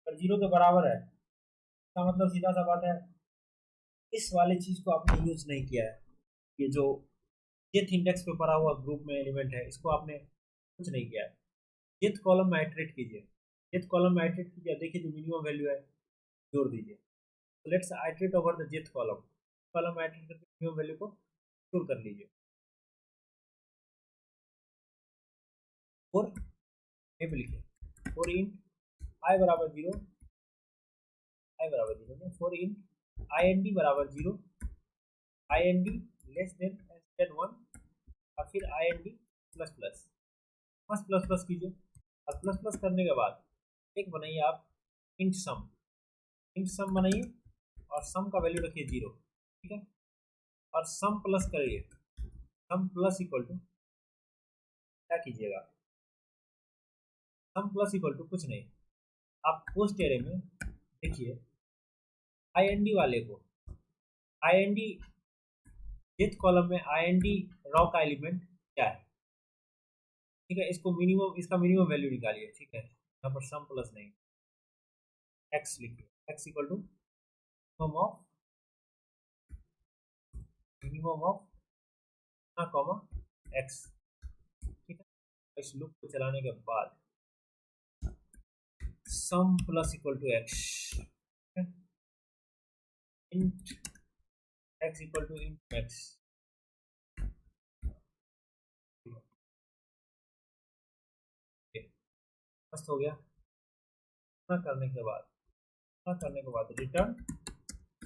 अगर 0 के बराबर है इसका मतलब सीधा सा बात है इस वाले चीज को आपने यूज नहीं किया है। ये जो जेथ इंडेक्स पे पड़ा हुआ ग्रुप में एलिमेंट है इसको आपने कुछ नहीं किया है। जेथ कॉलम में आइट्रेट कीजिए, जेथ कॉलम में आइट्रेट कीजिए, देखिए जो मिनिमम वैल्यू है जोड़ दीजिए। तो लेट्स आइट्रेट ओवर द जेथ कॉलम, कॉलम में आइट्रेट करके मिनिमम वैल्यू को जोड़ कर लीजिए। 4 पे लिखिए 4 इंट आई बराबर 0, आई बराबर 0 में 4 इंट IND बराबर 0, IND लेस देन SZ1 और फिर IND प्लस प्लस, बस प्लस प्लस कीजिए। और प्लस प्लस करने के बाद एक बनाइए आप इंट सम, इंट सम बनाइए और सम का वैल्यू रखिए 0, ठीक है, और सम प्लस करिए, सम प्लस इक्वल टू क्या कीजिएगा, सम प्लस इक्वल टू कुछ नहीं, आप पोस्ट एरे में देखिए IND वाले को, IND जिस कॉलम में IND रॉ का एलिमेंट क्या है, ठीक है, इसको मिनिमम, इसका मिनिमम वैल्यू निकालिए, ठीक है, यहाँ पर सम प्लस नहीं एक्स लिखिए, X equal to minimum of comma X, ठीक है। इस लूप को चलाने के बाद sum plus equal to X, int X equal to int X, मस्त हो गया। इतना करने के बाद, इतना करने के बाद रिटर्न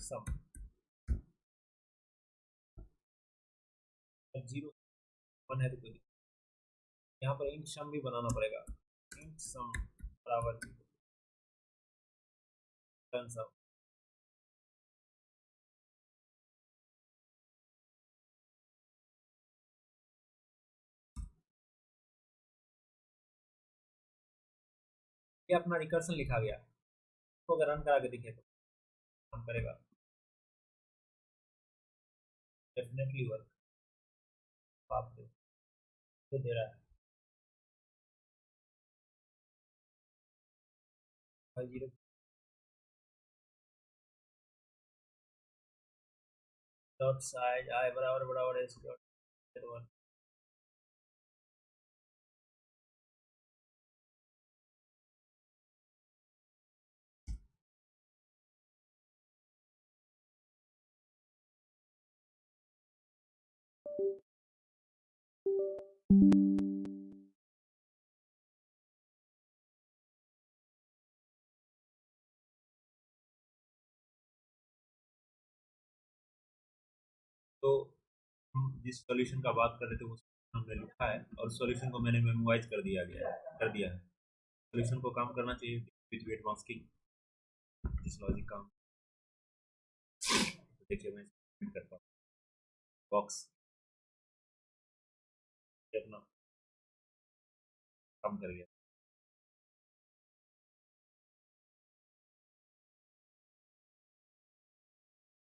सम, 0 1 है तो यहाँ पर इंट सम भी बनाना पड़ेगा, इंट सम बराबर रिटर्न सम। ये अपना रिकर्सन लिखा गया, तो अगर रन करा के दिखे तो काम करेगा। Definitely work. बाप रे, तो दे रहा है 5-0 डॉट साइड आई बराबर बराबर है डॉट। तो हम जिस सॉल्यूशन का बात कर रहे थे वो हमने लिखा है और सॉल्यूशन को मैंने मेमोराइज कर दिया है। सॉल्यूशन को काम करना चाहिए विथ वेट मास्किंग, जिस लॉजिक का तो देखिए मैं submit करता हूँ बॉक्स अपना काम कर गया।